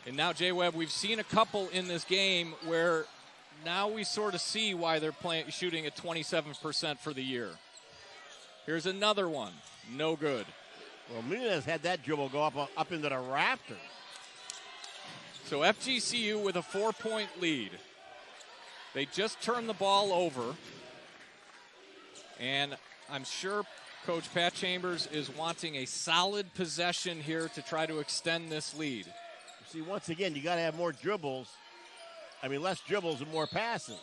And now, Jay Webb, we've seen a couple in this game where now we sort of see why they're shooting at 27% for the year. Here's another one. No good. Well, Munoz had that dribble go up into the rafters. So FGCU with a 4-point lead. They just turned the ball over. And I'm sure Coach Pat Chambers is wanting a solid possession here to try to extend this lead. See, once again, you got to have more dribbles. I mean, less dribbles and more passes.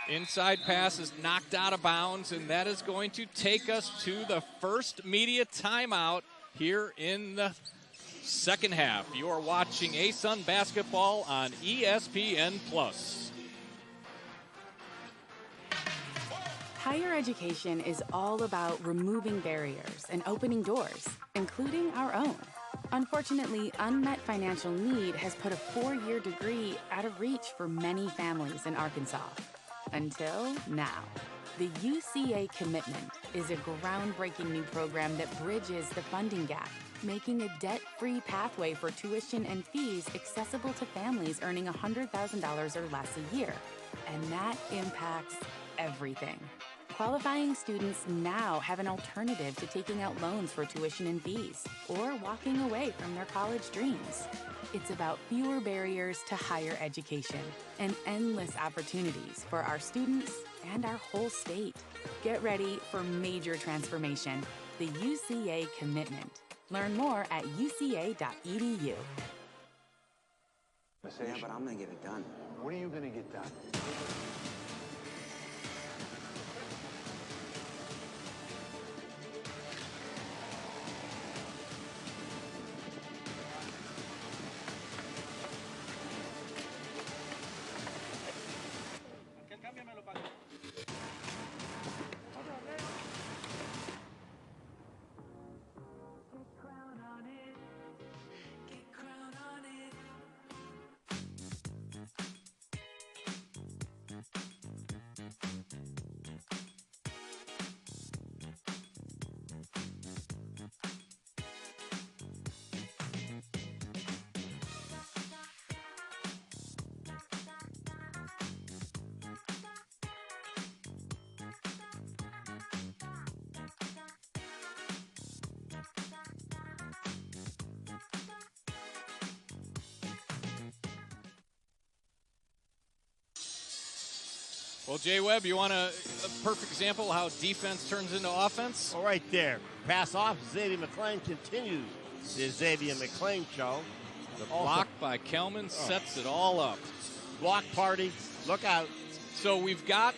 Inside pass is knocked out of bounds, and that is going to take us to the first media timeout here in the second half. You are watching ASUN basketball on ESPN+. Higher education is all about removing barriers and opening doors, including our own. Unfortunately, unmet financial need has put a 4-year degree out of reach for many families in Arkansas. Until now. The UCA Commitment is a groundbreaking new program that bridges the funding gap, making a debt-free pathway for tuition and fees accessible to families earning $100,000 or less a year. And that impacts everything. Qualifying students now have an alternative to taking out loans for tuition and fees or walking away from their college dreams. It's about fewer barriers to higher education and endless opportunities for our students and our whole state. Get ready for major transformation. The UCA Commitment. Learn more at uca.edu. Yeah, but I'm gonna get it done. What are you gonna get done? Well, Jay Webb, you want a perfect example of how defense turns into offense? Oh, right there. Pass off. Zadie McLean continues the Xavier McClain show. The block by Kelman sets it all up. Block party. Look out. So we've got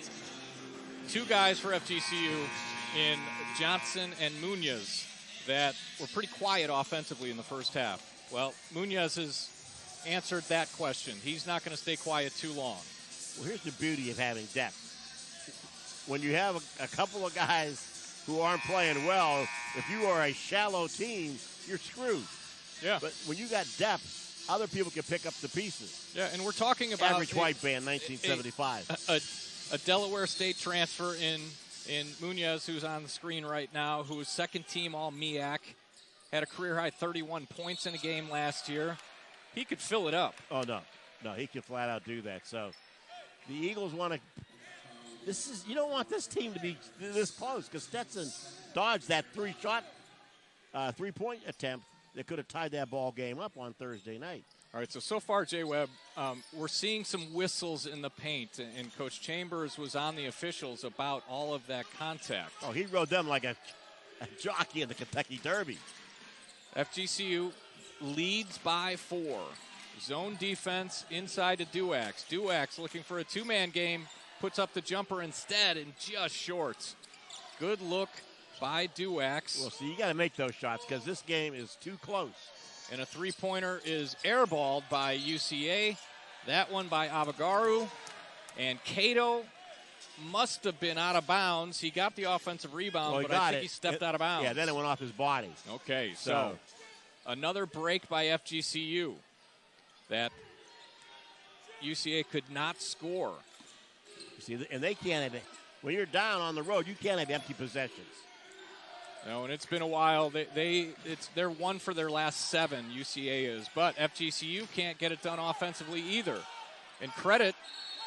two guys for FGCU in Johnson and Munoz that were pretty quiet offensively in the first half. Well, Munoz has answered that question. He's not going to stay quiet too long. Well, here's the beauty of having depth. When you have a couple of guys who aren't playing well, if you are a shallow team, you're screwed. Yeah. But when you got depth, other people can pick up the pieces. Yeah, and we're talking about average white band, 1975. A Delaware State transfer in Munoz, who's on the screen right now, who was second team all MEAC, had a career high 31 points in a game last year. He could fill it up. Oh no, he could flat out do that. So the Eagles want to. You don't want this team to be this close because Stetson dodged that three-point attempt that could have tied that ball game up on Thursday night. All right, so far, Jay Webb, we're seeing some whistles in the paint, and Coach Chambers was on the officials about all of that contact. Oh, he rode them like a jockey in the Kentucky Derby. FGCU leads by 4. Zone defense inside to Duax. Duax looking for a two-man game, puts up the jumper instead and just shorts. Good look by Duax. Well, see, you got to make those shots because this game is too close. And a three-pointer is airballed by UCA. That one by Avagaru. And Cato must have been out of bounds. He got the offensive rebound, but I think he stepped out of bounds. Yeah, then it went off his body. Okay, so another break by FGCU that UCA could not score. See, and they can't have it. When you're down on the road, you can't have empty possessions. No, and it's been a while. They're 1 for their last 7, UCA is. But FGCU can't get it done offensively either. And credit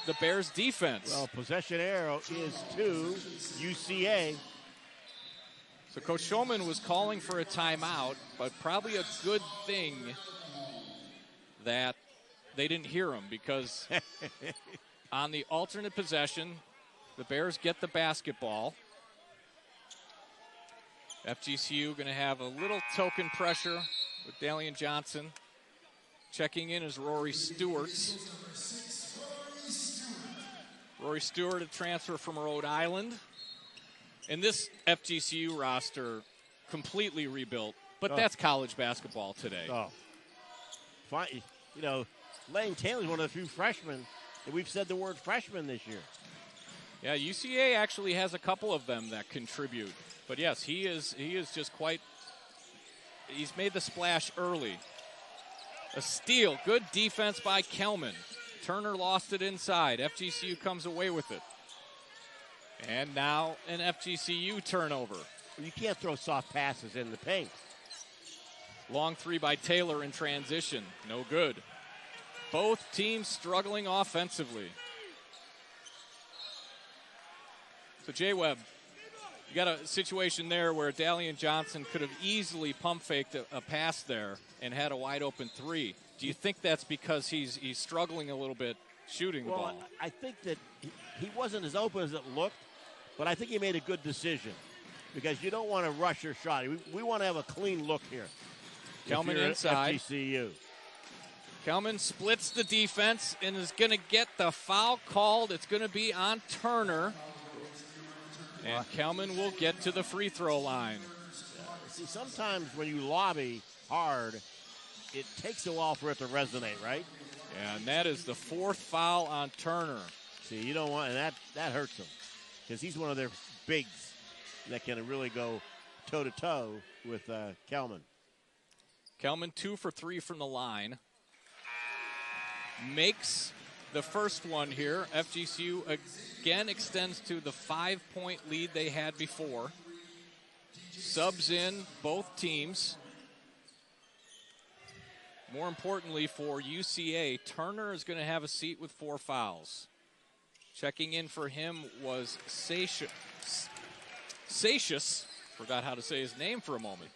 the Bears' defense. Well, possession arrow is to UCA. So Coach Shulman was calling for a timeout, but probably a good thing that they didn't hear him because on the alternate possession, the Bears get the basketball. FGCU going to have a little token pressure with Dalian Johnson. Checking in is Rory Stewart. Rory Stewart, a transfer from Rhode Island. And this FGCU roster completely rebuilt, but that's college basketball today. Oh, fine. You know, Lane Taylor's one of the few freshmen that we've said the word freshman this year. Yeah, UCA actually has a couple of them that contribute. But yes, he is just quite, he's made the splash early. A steal, good defense by Kelman. Turner lost it inside. FGCU comes away with it. And now an FGCU turnover. You can't throw soft passes in the paint. Long three by Taylor in transition. No good. Both teams struggling offensively. So Jay Webb, you got a situation there where Dalian Johnson could have easily pump faked a pass there and had a wide open three. Do you think that's because he's struggling a little bit shooting the ball? I think that he wasn't as open as it looked, but I think he made a good decision because you don't want to rush your shot. We want to have a clean look here. Kelman inside. FGCU. Kelman splits the defense and is going to get the foul called. It's going to be on Turner. And Kelman will get to the free throw line. See, sometimes when you lobby hard, it takes a while for it to resonate, right? Yeah, and that is the 4th foul on Turner. See, you don't want, and that hurts him because he's one of their bigs that can really go toe-to-toe with Kelman. Kelman 2 for 3 from the line. Makes the first one here. FGCU again extends to the 5-point lead they had before. Subs in both teams. More importantly for UCA, Turner is going to have a seat with 4 fouls. Checking in for him was Satius. Forgot how to say his name for a moment.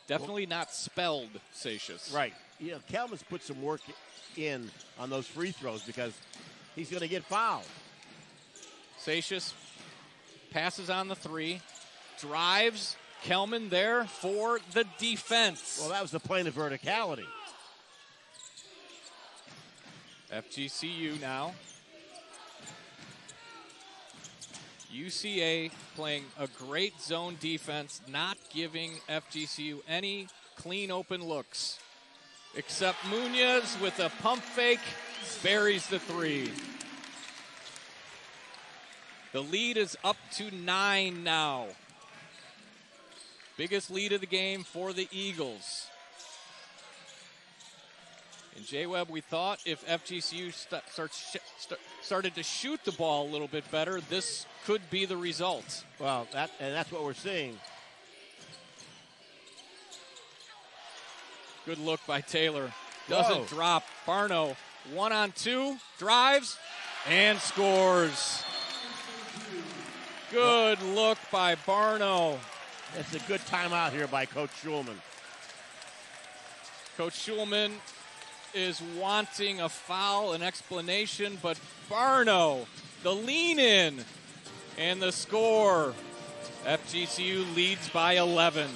Definitely not spelled Satius. Right. You know, Kelman's put some work in on those free throws because he's going to get fouled. Satius passes on the 3, drives, Kelman there for the defense. Well, that was the plane of verticality. FGCU now. UCA playing a great zone defense, not giving FGCU any clean open looks. Except Munoz with a pump fake, buries the three. The lead is up to 9 now. Biggest lead of the game for the Eagles. And J-Webb, we thought if FGCU started to shoot the ball a little bit better, this could be the result. Well, that's what we're seeing. Good look by Taylor. Doesn't drop. Barno, 1-on-2, drives, and scores. Good look by Barno. It's a good timeout here by Coach Schulman. Coach Schulman is wanting a foul, an explanation, but Barno, the lean in, and the score. FGCU leads by 11.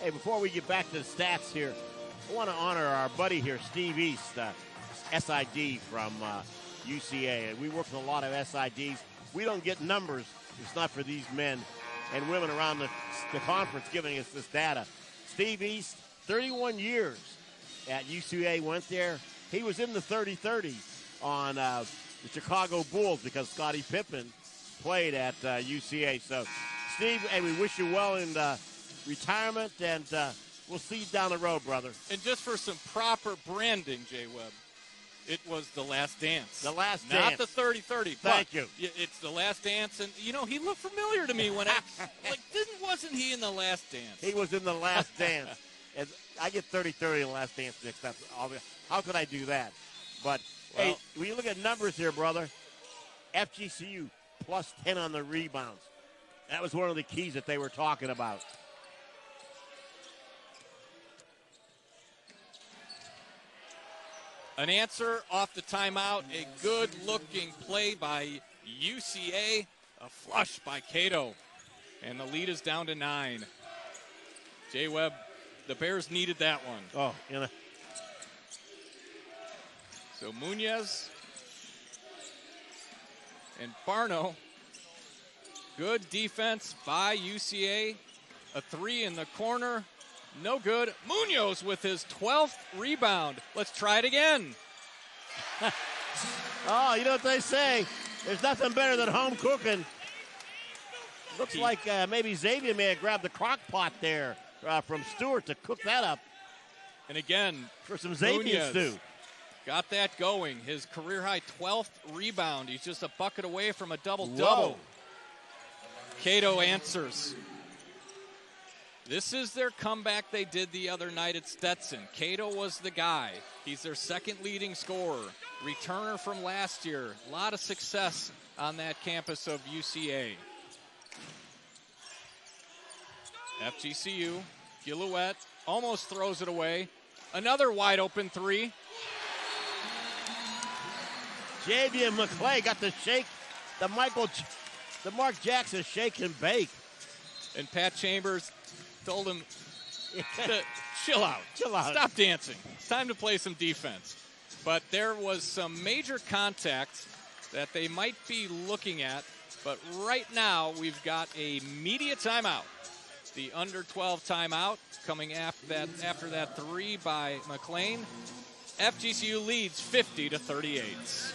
Hey, before we get back to the stats here, I want to honor our buddy here, Steve East, SID from UCA. We work with a lot of SIDs. We don't get numbers. It's not for these men and women around the conference giving us this data. Steve East, 31 years at UCA, went there. He was in the 30-30 on the Chicago Bulls because Scottie Pippen played at UCA. So, Steve, hey, we wish you well in retirement, and we'll see you down the road, brother. And just for some proper branding, J-Webb, it was The Last Dance. The Last Not Dance. the 30-30. Thank you. It's The Last Dance, and, you know, he looked familiar to me when wasn't he in The Last Dance? He was in The Last Dance. And I get 30-30 in The Last Dance mixed up. How could I do that? But, hey, when you look at numbers here, brother, FGCU plus 10 on the rebounds. That was one of the keys that they were talking about. An answer off the timeout, a good-looking play by UCA, a flush by Cato, and the lead is down to 9. J-Webb, the Bears needed that one. Oh, you know. So Munoz and Barno, good defense by UCA, a 3 in the corner. No good. Munoz with his 12th rebound. Let's try it again. Oh, you know what they say. There's nothing better than home cooking. Looks like maybe Xavier may have grabbed the crock pot there from Stewart to cook that up. And again, for some Xavier stew. Got that going. His career-high 12th rebound. He's just a bucket away from a double-double. Cato answers. This is their comeback they did the other night at Stetson. Cato was the guy. He's their second leading scorer. Returner from last year. A lot of success on that campus of UCA. FGCU, Gillouette almost throws it away. Another wide open three. Javier McClay got the shake, the Mark Jackson shake and bake. And Pat Chambers told him to chill out. Chill out. Stop dancing. It's time to play some defense. But there was some major contact that they might be looking at. But right now, we've got a media timeout. The under 12 timeout coming after that three by McLean. FGCU leads 50-38.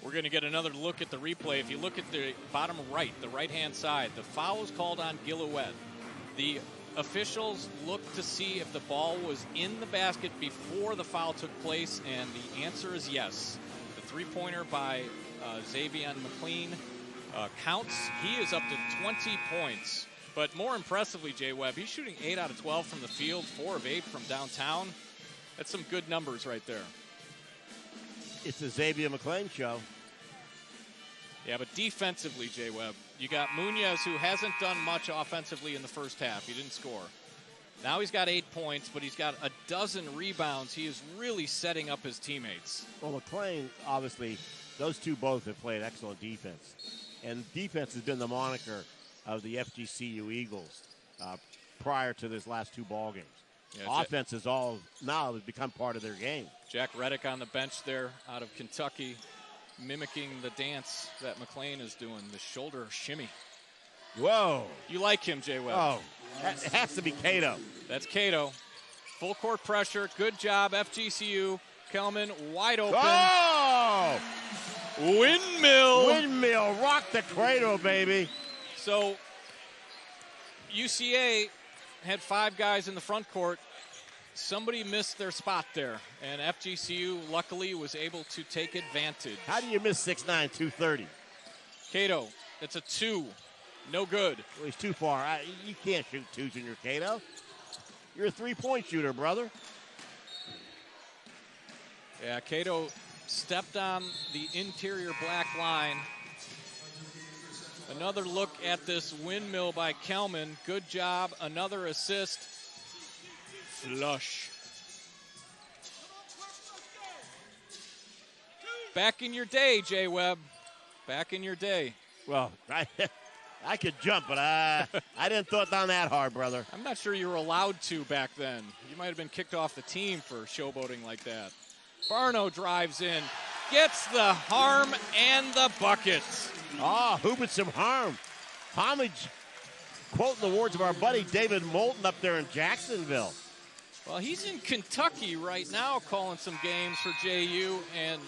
We're going to get another look at the replay. If you look at the bottom right, the right-hand side, the foul is called on Gillouette. The officials looked to see if the ball was in the basket before the foul took place, and the answer is yes. The three-pointer by Xavier McLean counts. He is up to 20 points. But more impressively, Jay Webb, he's shooting 8 out of 12 from the field, 4 of 8 from downtown. That's some good numbers right there. It's the Xavier McLean show. Yeah, but defensively, Jay Webb, you got Munoz, who hasn't done much offensively in the first half. He didn't score. Now he's got 8 points, but he's got a dozen rebounds. He is really setting up his teammates. Well, McLean, obviously, those two both have played excellent defense. And defense has been the moniker of the FGCU Eagles prior to this last 2 ball games. Yeah, offense is all now has become part of their game. Jack Reddick on the bench there out of Kentucky, mimicking the dance that McLean is doing, the shoulder shimmy. Whoa. You like him, Jay Webb. Oh, it has to be Cato. That's Cato. Full court pressure. Good job, FGCU. Kelman wide open. Oh! Windmill. Windmill. Rock the cradle, baby. So UCA had 5 guys in the front court. Somebody missed their spot there, and FGCU luckily was able to take advantage. How do you miss 6'9", 230? Cato, it's a 2. No good. Well, he's too far. You can't shoot 2s in your Cato. You're a 3-point shooter, brother. Yeah, Cato stepped on the interior black line. Another look at this windmill by Kelman. Good job. Another assist. Flush. Back in your day, Jay Webb. Back in your day. Well, I could jump, but I didn't throw it down that hard, brother. I'm not sure you were allowed to back then. You might have been kicked off the team for showboating like that. Barno drives in, gets the harm and the bucket. Oh, hooping some harm. Homage, quoting the words of our buddy David Moulton up there in Jacksonville. Well, he's in Kentucky right now calling some games for JU, and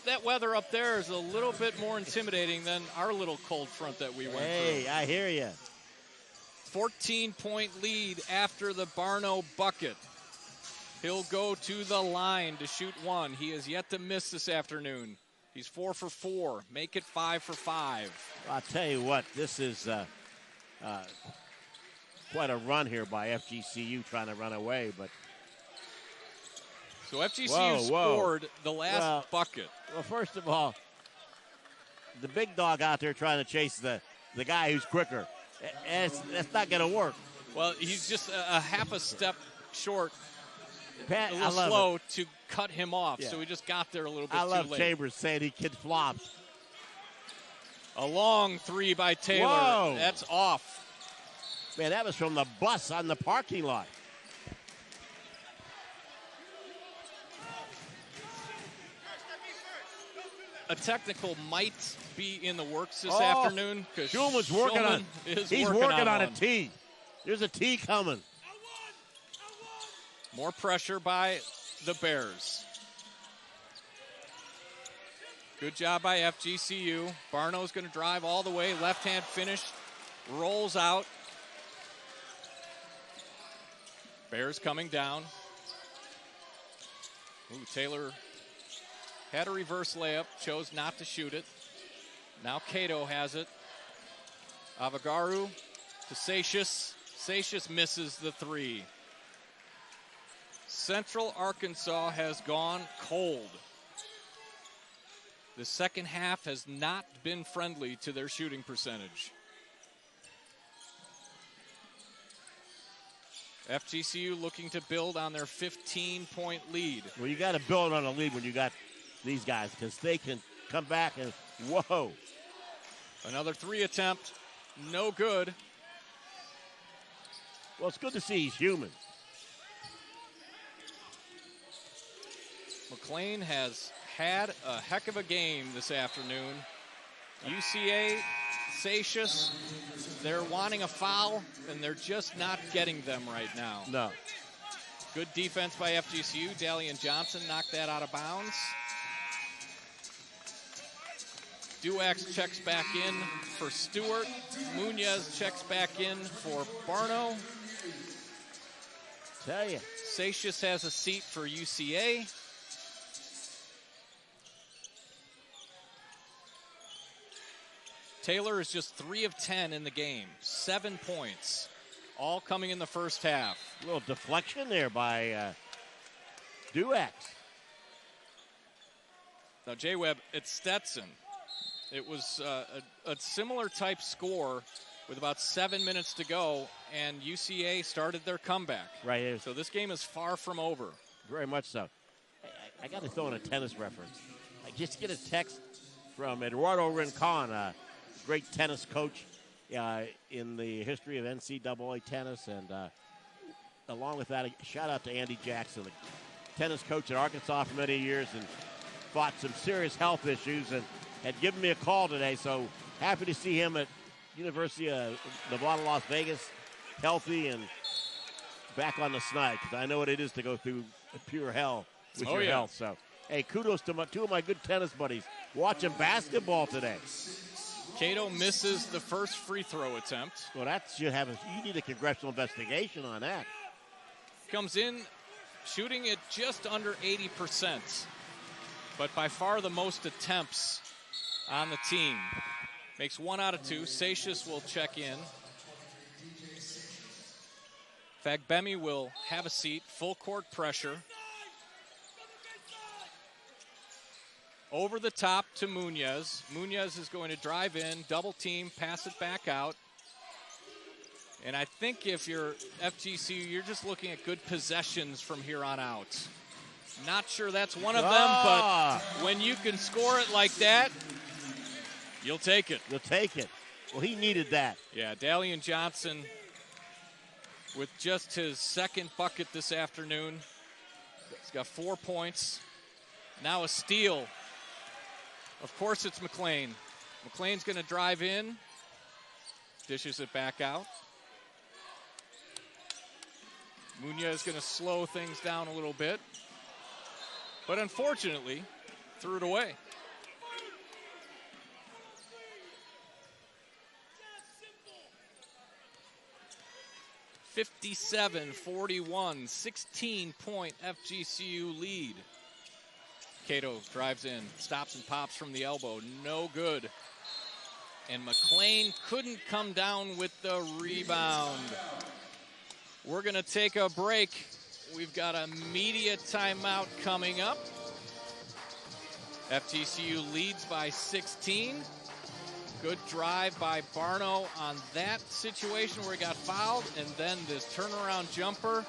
that weather up there is a little bit more intimidating than our little cold front that we went through. Hey, I hear you. 14-point lead after the Barno bucket. He'll go to the line to shoot one. He has yet to miss this afternoon. He's 4 for 4. Make it 5 for 5. I'll tell you what, this is quite a run here by FGCU trying to run away, but so FGCU scored the last bucket. Well, first of all, the big dog out there trying to chase the guy who's quicker. That's not going to work. Well, he's just a half a step short, Pat, a little slow to cut him off, so he just got there a little bit too late. I love Chambers saying he kid flops. A long three by Taylor. Whoa. That's off. Man, that was from the bus on the parking lot. A technical might be in the works this afternoon. Schulman's working on. He's working on a tee. There's a tee coming. More pressure by the Bears. Good job by FGCU. Barno's going to drive all the way. Left-hand finish. Rolls out. Bears coming down. Ooh, Taylor had a reverse layup, chose not to shoot it. Now Cato has it. Avagaru to Satius. Satius misses the three. Central Arkansas has gone cold. The second half has not been friendly to their shooting percentage. FGCU looking to build on their 15-point lead. Well, you got to build on a lead when you got these guys because they can come back and, whoa. Another three attempt, no good. Well, it's good to see he's human. McLean has had a heck of a game this afternoon. UCA, Satius, they're wanting a foul, and they're just not getting them right now. No. Good defense by FGCU. Dalian Johnson knocked that out of bounds. Duax checks back in for Stewart. Munoz checks back in for Barno. Tell you. Satius has a seat for UCA. Taylor is just 3 of 10 in the game. 7 points. All coming in the first half. A little deflection there by Duax. Now, J-Webb, it's Stetson. It was a similar type score with about 7 minutes to go, and UCA started their comeback. Right. So this game is far from over. Very much so. I got to throw in a tennis reference. I just get a text from Eduardo Rincon, a great tennis coach in the history of NCAA tennis, and along with that, a shout out to Andy Jackson, the tennis coach at Arkansas for many years, and fought some serious health issues, and had given me a call today. So happy to see him at University of Nevada, Las Vegas, healthy and back on the snide, because I know what it is to go through pure hell with your health. So, hey, kudos to two of my good tennis buddies watching basketball today. Cato misses the first free throw attempt. Well, that should have you need a congressional investigation on that. Comes in shooting at just under 80%, but by far the most attempts on the team. Makes 1 out of 2. Satius will check in. Fagbemi will have a seat. Full court pressure. over the top to Munoz. Munoz is going to drive in, double team, pass it back out. And I think if you're FGCU, you're just looking at good possessions from here on out. Not sure that's one of them, but when you can score it like that, you'll take it. You'll take it. Well, he needed that. Yeah, Dalian Johnson with just his second bucket this afternoon. He's got 4 points. Now a steal. Of course it's McLean. McLean's going to drive in. Dishes it back out. Munoz is going to slow things down a little bit. But unfortunately, threw it away. (57-41), 16-point FGCU lead. Cato drives in, stops and pops from the elbow, no good. And McLean couldn't come down with the rebound. We're gonna take a break. We've got a media timeout coming up. FGCU leads by 16. Good drive by Barno on that situation where he got fouled, and then this turnaround jumper,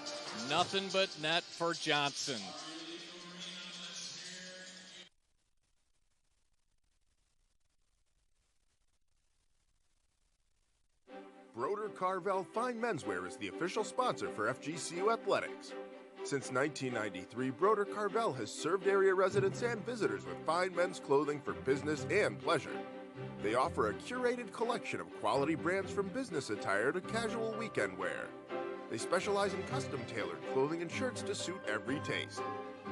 nothing but net for Johnson. Broder Carvel Fine Menswear is the official sponsor for FGCU Athletics. Since 1993, Broder Carvel has served area residents and visitors with fine men's clothing for business and pleasure. They offer a curated collection of quality brands from business attire to casual weekend wear. They specialize in custom-tailored clothing and shirts to suit every taste.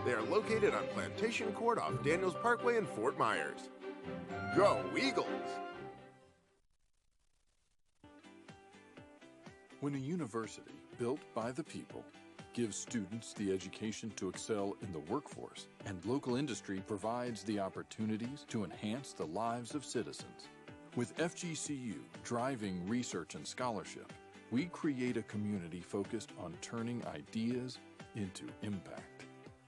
They are located on Plantation Court off Daniels Parkway in Fort Myers. Go Eagles! When a university built by the people gives students the education to excel in the workforce, and local industry provides the opportunities to enhance the lives of citizens. With FGCU driving research and scholarship, we create a community focused on turning ideas into impact.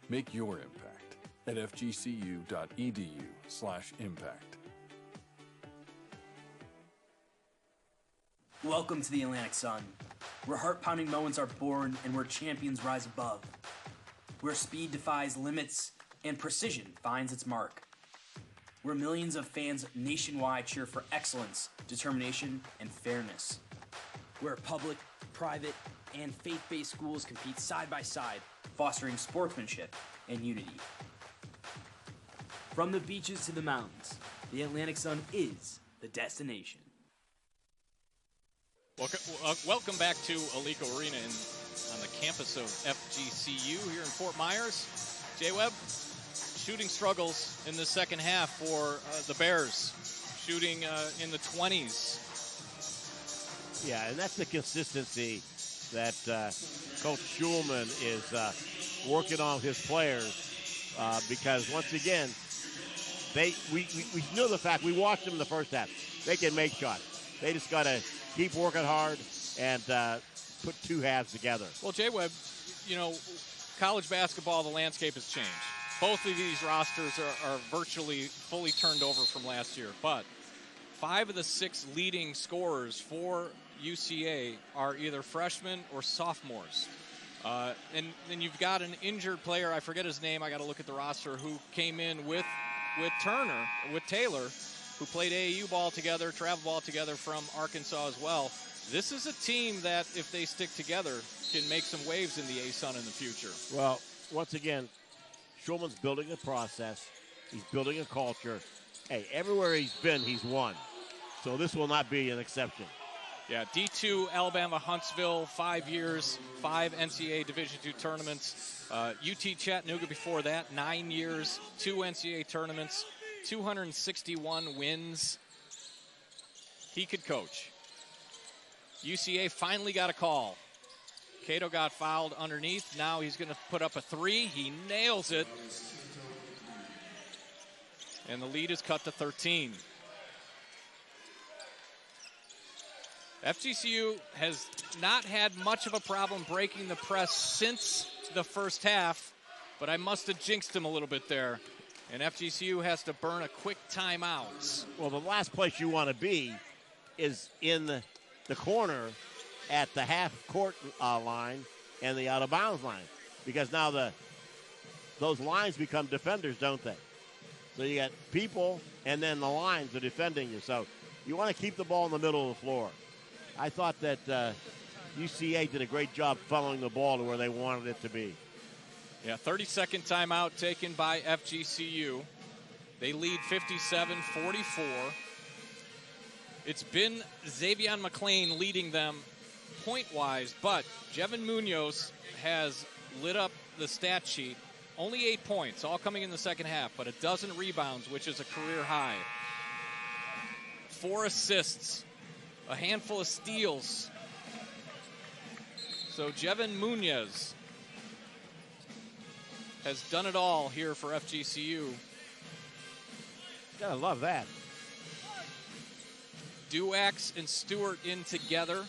Make your impact at fgcu.edu/impact. Welcome to the Atlantic Sun, where heart-pounding moments are born and where champions rise above, where speed defies limits and precision finds its mark, where millions of fans nationwide cheer for excellence, determination, and fairness, where public, private, and faith-based schools compete side by side, fostering sportsmanship and unity. From the beaches to the mountains, the Atlantic Sun is the destination. Welcome back to Alico Arena on the campus of FGCU here in Fort Myers. J-Webb, shooting struggles in the second half for the Bears, shooting in the 20s. Yeah, and that's the consistency that Coach Schulman is working on his players because, once again, we know the fact. We watched them in the first half. They can make shots. They just got to keep working hard and put two halves together. Well, J-Webb, you know, college basketball, the landscape has changed. Both of these rosters are virtually fully turned over from last year, but 5 of the 6 leading scorers for UCA are either freshmen or sophomores. And then you've got an injured player, I forget his name, I got to look at the roster, who came in with Turner, with Taylor, who played AAU ball together, travel ball together from Arkansas as well. This is a team that, if they stick together, can make some waves in the ASUN in the future. Well, once again, Schulman's building a process. He's building a culture. Hey, everywhere he's been, he's won. So this will not be an exception. Yeah, D2 Alabama Huntsville, 5 years, 5 NCAA Division II tournaments. UT Chattanooga before that, 9 years, 2 NCAA tournaments, 261 wins. He could coach. UCA finally got a call. Cato got fouled underneath. Now he's going to put up a 3. He nails it. And the lead is cut to 13. FGCU has not had much of a problem breaking the press since the first half, but I must have jinxed him a little bit there. And FGCU has to burn a quick timeout. Well, the last place you want to be is in the corner at the half-court line and the out-of-bounds line, because now those lines become defenders, don't they? So you got people, and then the lines are defending you. So you want to keep the ball in the middle of the floor. I thought that UCA did a great job following the ball to where they wanted it to be. Yeah, 30-second timeout taken by FGCU. They lead 57-44. It's been Xavier McLean leading them point-wise, but Jevin Munoz has lit up the stat sheet. Only 8 points, all coming in the second half, but a dozen rebounds, which is a career high. 4 assists, a handful of steals. So Jevin Munoz has done it all here for FGCU. Gotta love that. Duax and Stewart in together.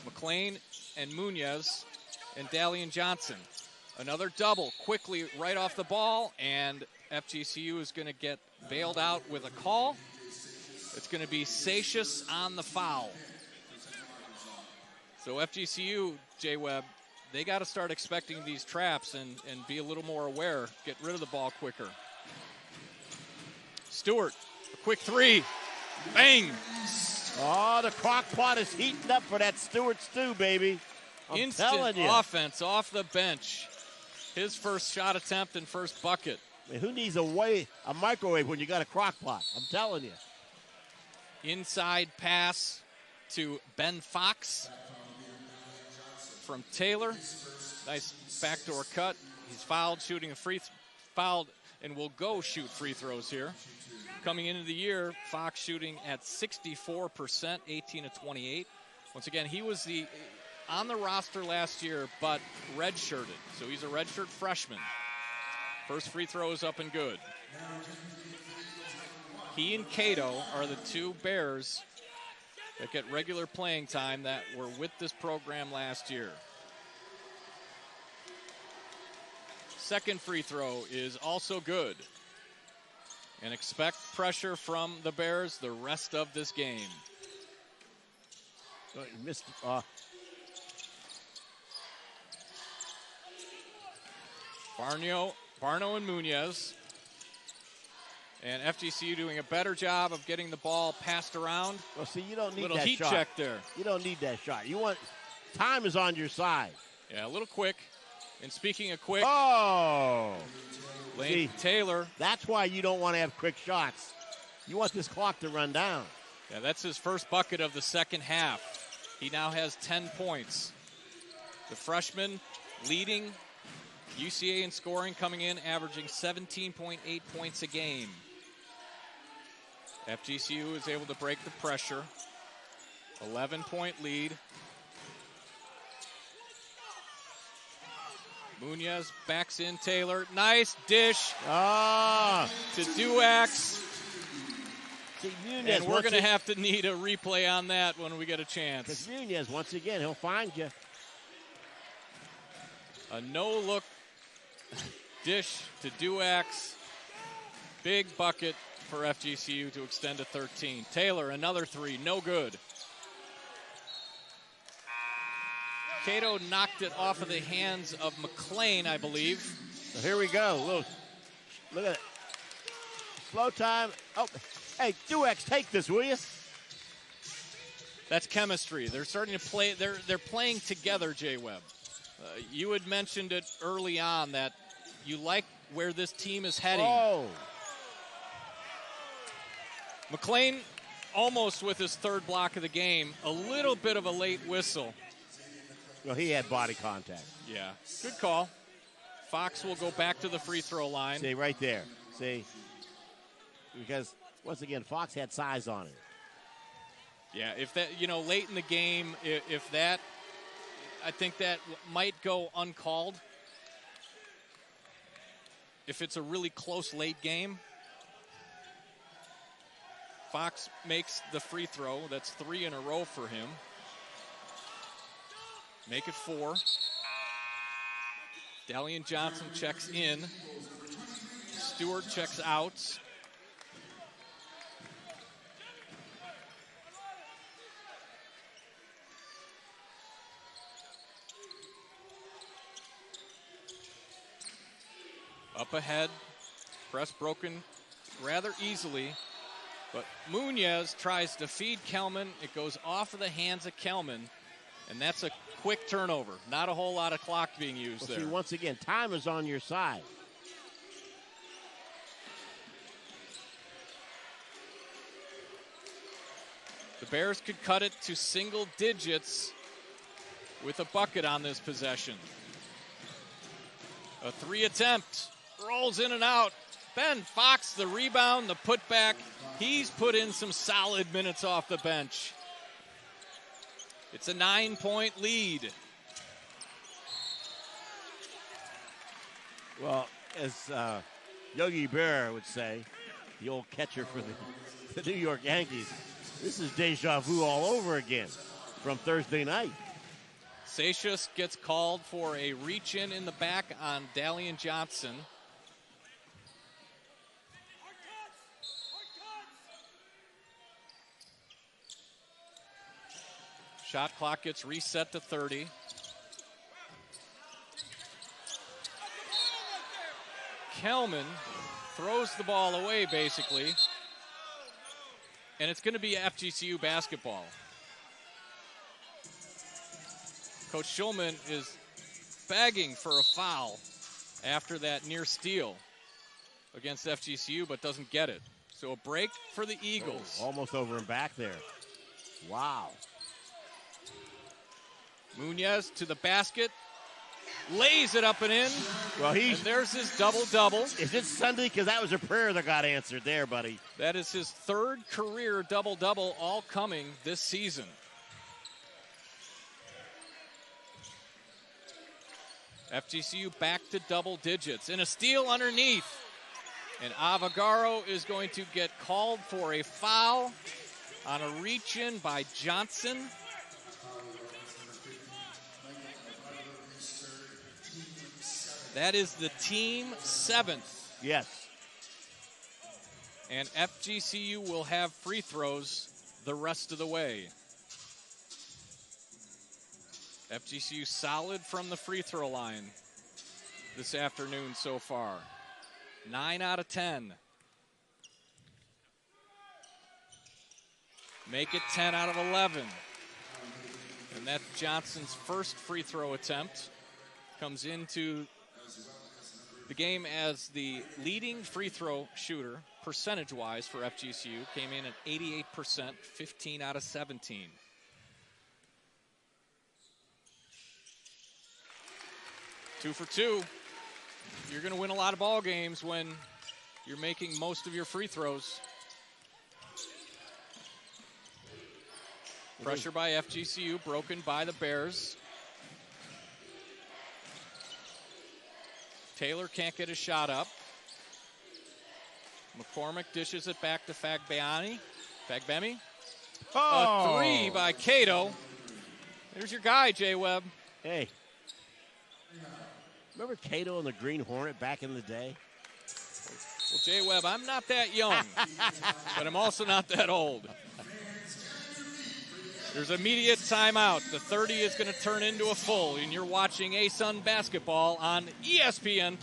McLean and Munoz and Dalian Johnson. Another double quickly right off the ball, and FGCU is going to get bailed out with a call. It's going to be Satius on the foul. So FGCU, J-Webb, they got to start expecting these traps and be a little more aware, get rid of the ball quicker. Stewart, a quick three. Bang! Oh, the crock pot is heating up for that Stewart stew, baby. I'm telling you. Offense off the bench. His first shot attempt and first bucket. I mean, who needs a microwave when you got a crock pot? I'm telling you. Inside pass to Ben Fox from Taylor. Nice backdoor cut. He's fouled, shooting a fouled, and will go shoot free throws here. Coming into the year, Fox shooting at 64%, 18 of 28. Once again, he was on the roster last year, but redshirted. So he's a redshirt freshman. First free throw is up and good. He and Cato are the two Bears that get regular playing time that were with this program last year. Second free throw is also good. And expect pressure from the Bears the rest of this game. Oh, you missed. Barno and Munoz. And FGCU doing a better job of getting the ball passed around. Well, see, you don't need little that heat shot. check there. You don't need that shot. You want time is on your side. Yeah, a little quick. And speaking of quick, Lane Taylor. That's why you don't want to have quick shots. You want this clock to run down. Yeah, that's his first bucket of the second half. He now has 10 points. The freshman leading UCA in scoring, coming in averaging 17.8 points a game. FGCU is able to break the pressure. 11-point lead. Munoz backs in Taylor. Nice dish to Duax. And we're going to have to need a replay on that when we get a chance. Because Munoz, once again, he'll find you. A no-look dish to Duax. Big bucket for FGCU to extend to 13. Taylor, another three, no good. Cato knocked it off of the hands of McLean, I believe. So here we go. Look at it. Slow time. Oh, hey, Duax, take this, will you? That's chemistry. They're starting to play. They're playing together, J-Webb. You had mentioned it early on that you like where this team is heading. Oh. McLean almost with his third block of the game. A little bit of a late whistle. Well, he had body contact. Yeah, good call. Fox will go back to the free throw line. See, right there. See? Because, once again, Fox had size on him. Yeah, if that, late in the game, if that, I think that might go uncalled. If it's a really close late game. Fox makes the free throw. That's 3 in a row for him. Make it 4. Dalian Johnson checks in. Stewart checks out. Up ahead, press broken rather easily, but Munoz tries to feed Kelman. It goes off of the hands of Kelman, and that's a quick turnover. Not a whole lot of clock being used there. See, once again, time is on your side. The Bears could cut it to single digits with a bucket on this possession. A 3 attempt. Rolls in and out. Ben Fox, the rebound, the putback. He's put in some solid minutes off the bench. It's a 9-point lead. Well, as Yogi Berra would say, the old catcher for the New York Yankees, this is deja vu all over again from Thursday night. Seixas gets called for a reach-in the back on Dalian Johnson. Shot clock gets reset to 30. Kelman throws the ball away, basically. And it's going to be FGCU basketball. Coach Schulman is begging for a foul after that near steal against FGCU, but doesn't get it. So a break for the Eagles. Oh, almost over and back there. Wow. Munoz to the basket, lays it up and in. Well, and there's his double-double. Is it Sunday? Because that was a prayer that got answered there, buddy. That is his third career double-double, all coming this season. FGCU back to double digits. And a steal underneath. And Avogaro is going to get called for a foul on a reach-in by Johnson. That is the team 7th. Yes. And FGCU will have free throws the rest of the way. FGCU solid from the free throw line this afternoon so far. 9 out of 10. Make it 10 out of 11. And that's Johnson's first free throw attempt. Comes into the game as the leading free throw shooter, percentage-wise for FGCU. Came in at 88%, 15 out of 17. Two for two. You're going to win a lot of ball games when you're making most of your free throws. Pressure by FGCU, broken by the Bears. Taylor can't get a shot up. McCormick dishes it back to Fagbemi. Oh. A 3 by Cato. There's your guy, Jay Webb. Hey. Remember Cato and the Green Hornet back in the day? Well, Jay Webb, I'm not that young, but I'm also not that old. There's immediate timeout. The 30 is going to turn into a full, and you're watching ASUN basketball on ESPN+.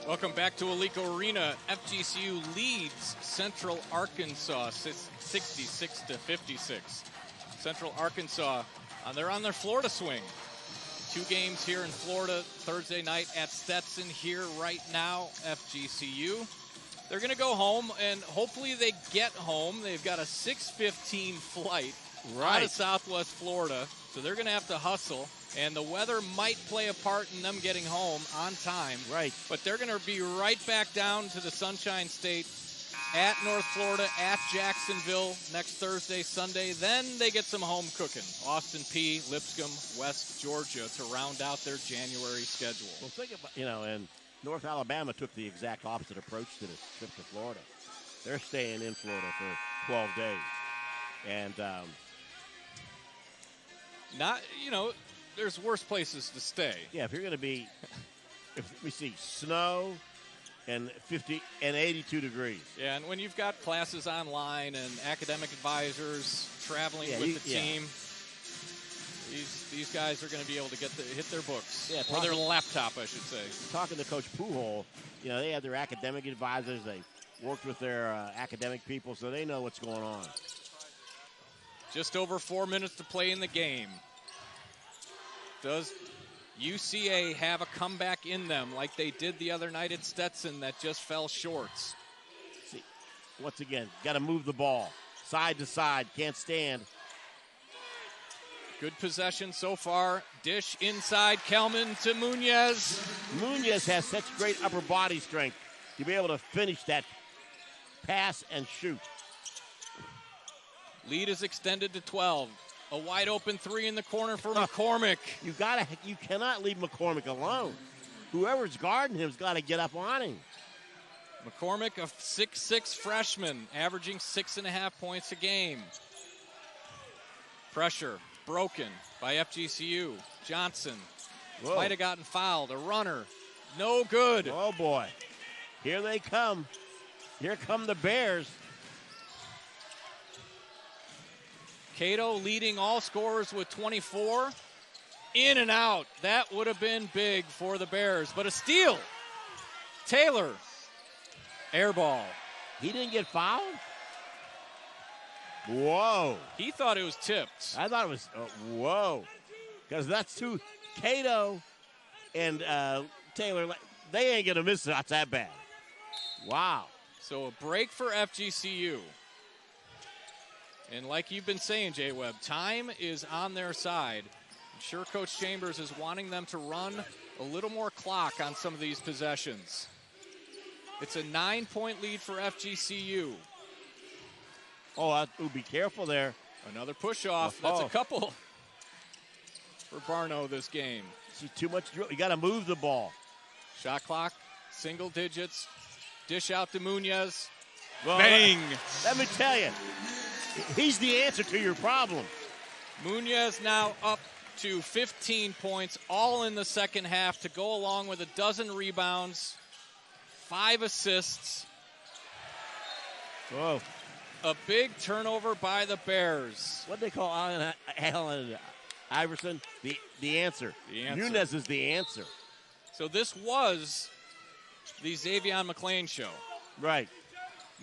Welcome back to Alico Arena. FGCU leads Central Arkansas 66-56. Central Arkansas, they're on their Florida swing. 2 games here in Florida Thursday night at Stetson. Here right now, FGCU. They're going to go home, and hopefully they get home. They've got a 6:15 flight out of Southwest Florida, so they're going to have to hustle. And the weather might play a part in them getting home on time. Right. But they're going to be right back down to the Sunshine State at North Florida, at Jacksonville next Thursday, Sunday. Then they get some home cooking. Austin Peay, Lipscomb, West Georgia to round out their January schedule. Well, think about, and North Alabama took the exact opposite approach to this trip to Florida. They're staying in Florida for 12 days. And there's worse places to stay. Yeah, if you're going to be, if we see snow and 50 and 82 degrees. Yeah, and when you've got classes online and academic advisors traveling with the team, these guys are going to be able to hit their books, or their laptop, I should say. Talking to Coach Pujol, they have their academic advisors. They worked with their academic people, so they know what's going on. Just over 4 minutes to play in the game. Does UCA have a comeback in them like they did the other night at Stetson that just fell short? See, once again, got to move the ball side to side. Can't stand. Good possession so far. Dish inside. Kelman to Munoz. Munoz has such great upper body strength to be able to finish that pass and shoot. Lead is extended to 12. A wide open 3 in the corner for McCormick. You cannot leave McCormick alone. Whoever's guarding him's got to get up on him. McCormick, a 6'6" freshman, averaging 6.5 points a game. Pressure broken by FGCU. Johnson might have gotten fouled. A runner, no good. Oh boy, here they come. Here come the Bears. Cato leading all scorers with 24. In and out. That would have been big for the Bears. But a steal. Taylor. Air ball. He didn't get fouled? Whoa. He thought it was tipped. I thought it was, whoa. Because that's two, Cato and Taylor, they ain't going to miss shots that bad. Wow. So a break for FGCU. And like you've been saying, Jay Webb, time is on their side. I'm sure Coach Chambers is wanting them to run a little more clock on some of these possessions. It's a 9-point lead for FGCU. Oh, be careful there. Another push-off. That's a couple for Barno this game. See, too much drill. You got to move the ball. Shot clock, single digits. Dish out to Munoz. Well, bang! Let me tell you. He's the answer to your problem. Munoz now up to 15 points, all in the second half, to go along with 12 rebounds, 5 assists. Whoa. A big turnover by the Bears. What do they call Allen Iverson? The answer. The answer. Munoz is the answer. So this was the Xavion McClain show. Right.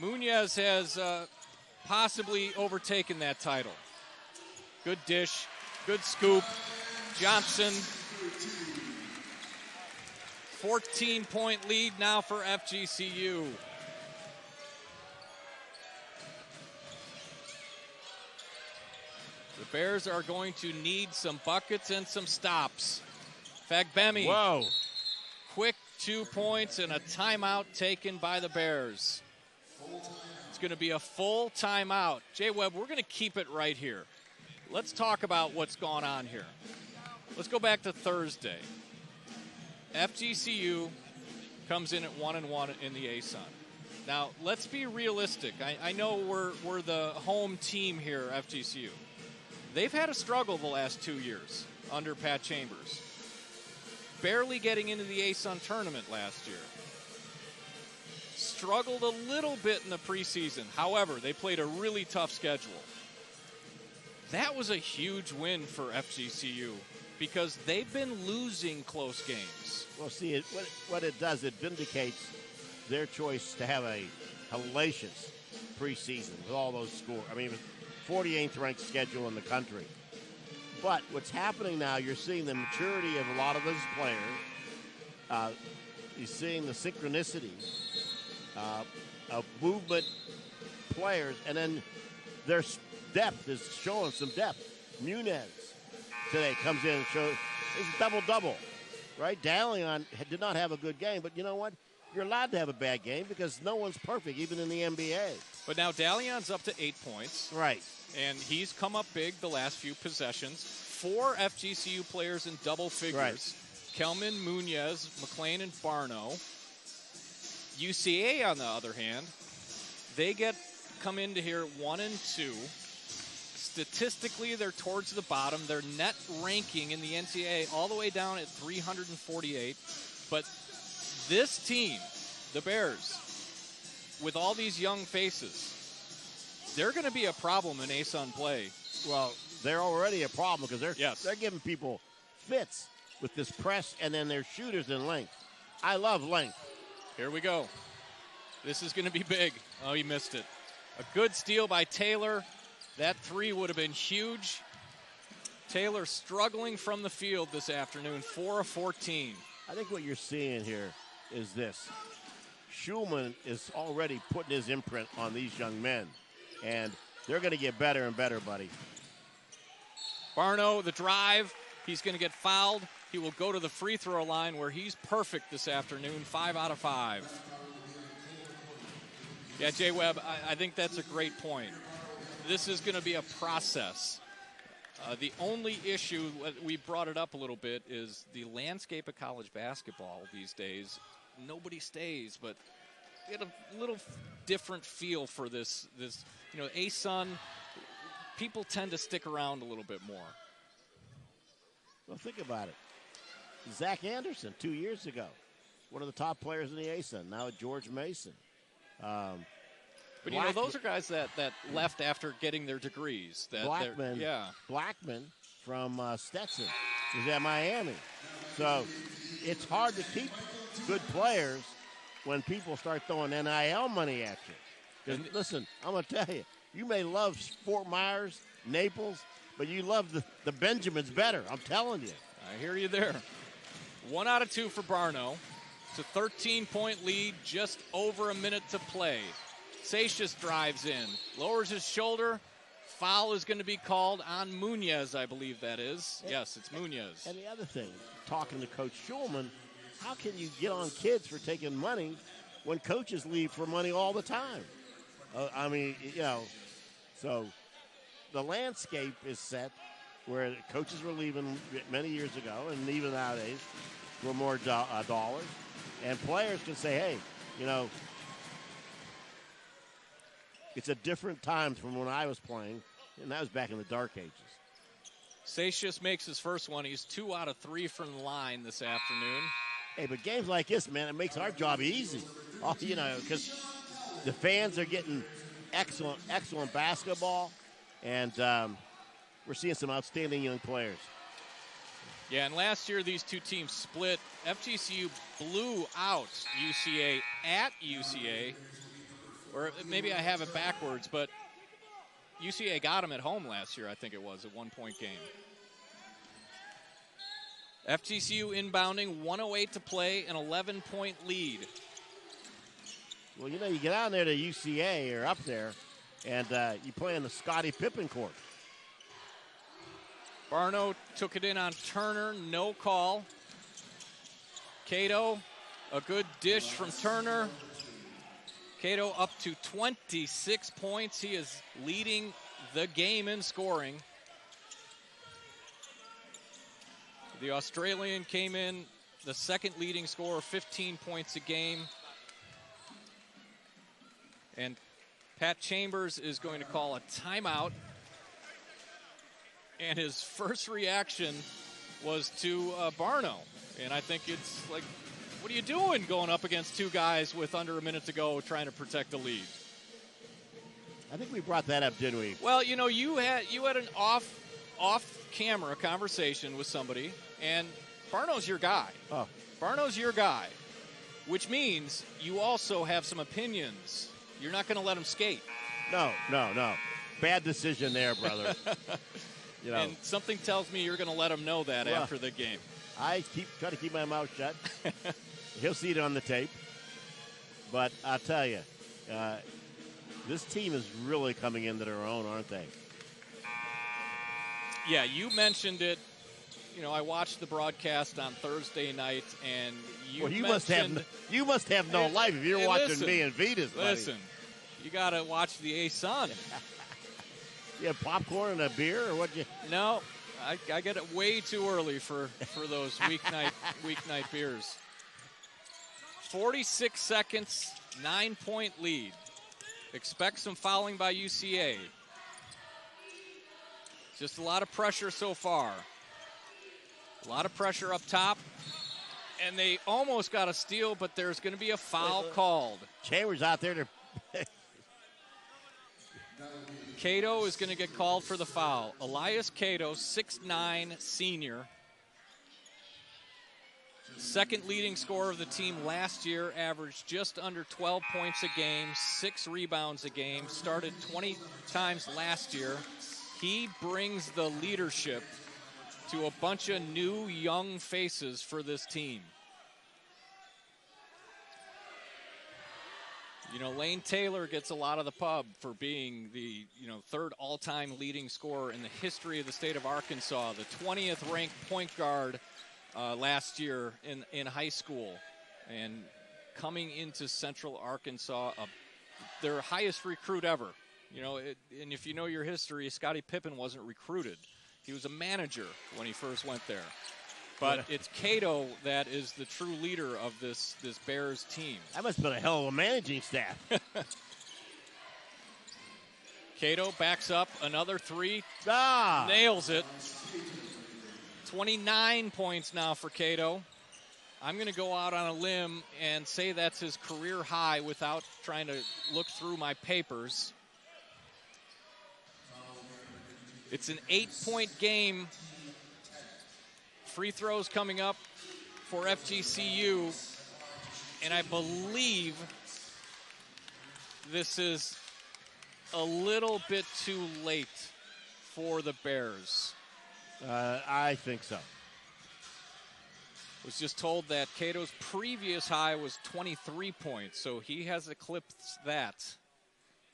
Munoz has possibly overtaken that title. Good dish, good scoop. Johnson, 14-point lead now for FGCU. The Bears are going to need some buckets and some stops. Fagbemi. Whoa. Quick 2 points and a timeout taken by the Bears. It's going to be a full timeout. Jay Webb, we're going to keep it right here. Let's talk about what's gone on here. Let's go back to Thursday. FGCU comes in at 1-1 in the ASUN. Now, let's be realistic. I know we're the home team here, FGCU. They've had a struggle the last 2 years under Pat Chambers. Barely getting into the ASUN tournament last year. Struggled a little bit in the preseason. However, they played a really tough schedule. That was a huge win for FGCU because they've been losing close games. Well, see, what it does, it vindicates their choice to have a hellacious preseason with all those scores. I mean, 48th ranked schedule in the country. But what's happening now, you're seeing the maturity of a lot of those players. You're seeing the synchronicity of movement players, and then their depth is showing some depth. Munez today comes in and shows it's a double-double, right? Dalion did not have a good game, but you know what? You're allowed to have a bad game because no one's perfect, even in the NBA. But now Dalion's up to 8 points. Right. And he's come up big the last few possessions. 4 FGCU players in double figures. Right. Kelman, Munez, McLean, and Barno. UCA, on the other hand, they come into here 1 and 2. Statistically, they're towards the bottom. Their net ranking in the NCAA all the way down at 348. But this team, the Bears, with all these young faces, they're going to be a problem in ASUN play. Well, they're already a problem because they're giving people fits with this press, and then their shooters in length. I love length. Here we go. This is going to be big. Oh, he missed it. A good steal by Taylor. That 3 would have been huge. Taylor struggling from the field this afternoon, 4 of 14. I think what you're seeing here is this. Schulman is already putting his imprint on these young men, and they're going to get better and better, buddy. Barno, the drive. He's going to get fouled. He will go to the free throw line where he's perfect this afternoon, 5 out of 5. Yeah, Jay Webb, I think that's a great point. This is going to be a process. The only issue, we brought it up a little bit, is the landscape of college basketball these days. Nobody stays, but get a little different feel for this. ASUN, people tend to stick around a little bit more. Well, think about it. Zach Anderson, 2 years ago, one of the top players in the ASUN, now at George Mason. But, those are guys that left after getting their degrees. Blackman from Stetson is at Miami. So it's hard to keep good players when people start throwing NIL money at you. Because, listen, I'm going to tell you, you may love Fort Myers, Naples, but you love the Benjamins better. I'm telling you. I hear you there. 1 out of 2 for Barno. It's a 13-point lead, just over a minute to play. Satius drives in, lowers his shoulder. Foul is going to be called on Munez, I believe that is. Yes, it's Munez. And the other thing, talking to Coach Schulman, how can you get on kids for taking money when coaches leave for money all the time? So the landscape is set where coaches were leaving many years ago, and even nowadays, for more dollars. And players can say, hey, it's a different time from when I was playing, and that was back in the dark ages. Satius makes his first one. He's 2 out of 3 from the line this afternoon. Hey, but games like this, man, it makes our job easy. Because the fans are getting excellent basketball, and we're seeing some outstanding young players. Yeah, and last year these two teams split. FGCU blew out UCA at UCA. Or maybe I have it backwards, but UCA got them at home last year, I think it was, a 1-point game. FGCU inbounding, 1:08 to play, an 11-point lead. Well, you get out there to UCA or up there, and you play in the Scottie Pippen court. Barno took it in on Turner, no call. Cato, a good dish from Turner. Cato up to 26 points. He is leading the game in scoring. The Australian came in the second leading scorer, 15 points a game. And Pat Chambers is going to call a timeout. And his first reaction was to Barno. And I think it's like, what are you doing going up against two guys with under a minute to go trying to protect the lead? I think we brought that up, didn't we? Well, you had an off-camera conversation with somebody, and Barno's your guy. Oh. Barno's your guy, which means you also have some opinions. You're not going to let him skate. No. Bad decision there, brother. And something tells me you're going to let him know that after the game. I try to keep my mouth shut. He'll see it on the tape. But I'll tell you, this team is really coming into their own, aren't they? Yeah, you mentioned it. You know, I watched the broadcast on Thursday night, and you must have no life if you're watching me and Vitas, buddy. Listen, you got to watch the A-Sun. You have popcorn and a beer, or what? No, I get it way too early for those weeknight beers. 46 seconds, 9-point lead. Expect some fouling by UCA. Just a lot of pressure so far. A lot of pressure up top. And they almost got a steal, but there's going to be a foul called. Chambers out there to... Cato is going to get called for the foul. Elias Cato, 6'9", senior. Second leading scorer of the team last year, averaged just under 12 points a game, 6 rebounds a game, started 20 times last year. He brings the leadership to a bunch of new young faces for this team. You know, Lane Taylor gets a lot of the pub for being the, third all-time leading scorer in the history of the state of Arkansas, the 20th ranked point guard last year in high school, and coming into Central Arkansas, their highest recruit ever. And if you know your history, Scottie Pippen wasn't recruited. He was a manager when he first went there. But it's Cato that is the true leader of this Bears team. That must have been a hell of a managing staff. Cato backs up, another three. Nails it. 29 points now for Cato. I'm going to go out on a limb and say that's his career high without trying to look through my papers. It's an 8-point game. Free throws coming up for FGCU. And I believe this is a little bit too late for the Bears. I think so. Was just told that Cato's previous high was 23 points, so he has eclipsed that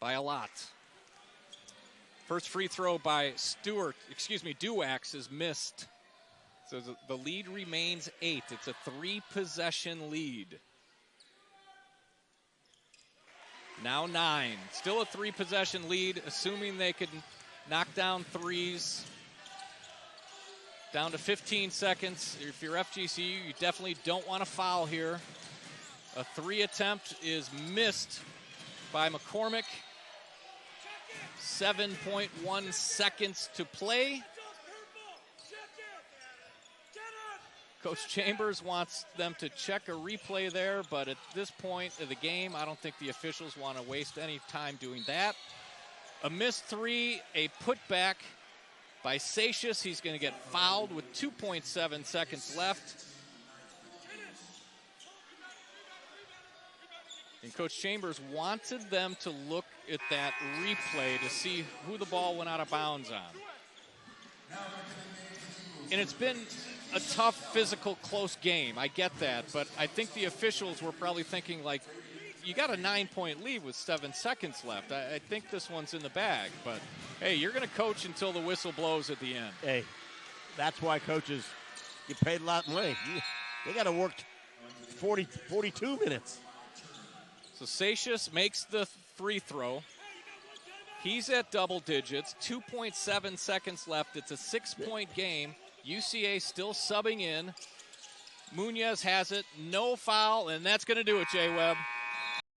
by a lot. First free throw by Duax is missed. So the lead remains 8. It's a 3-possession lead. Now 9. Still a 3-possession lead, assuming they could knock down threes. Down to 15 seconds. If you're FGCU, you definitely don't want to foul here. A 3 attempt is missed by McCormick. 7.1 seconds to play. Coach Chambers wants them to check a replay there, but at this point of the game, I don't think the officials want to waste any time doing that. A missed 3, a putback by Satius. He's going to get fouled with 2.7 seconds left. And Coach Chambers wanted them to look at that replay to see who the ball went out of bounds on. And it's been a tough, physical, close game. I get that. But I think the officials were probably thinking, like, you got a 9-point lead with 7 seconds left. I think this one's in the bag. But, hey, you're going to coach until the whistle blows at the end. Hey, that's why coaches get paid a lot of money. They got to work 42 minutes. So Satius makes the free throw. He's at double digits, 2.7 seconds left. It's a 6-point game. UCA still subbing in. Munoz has it, no foul, and that's going to do it, Jay Webb.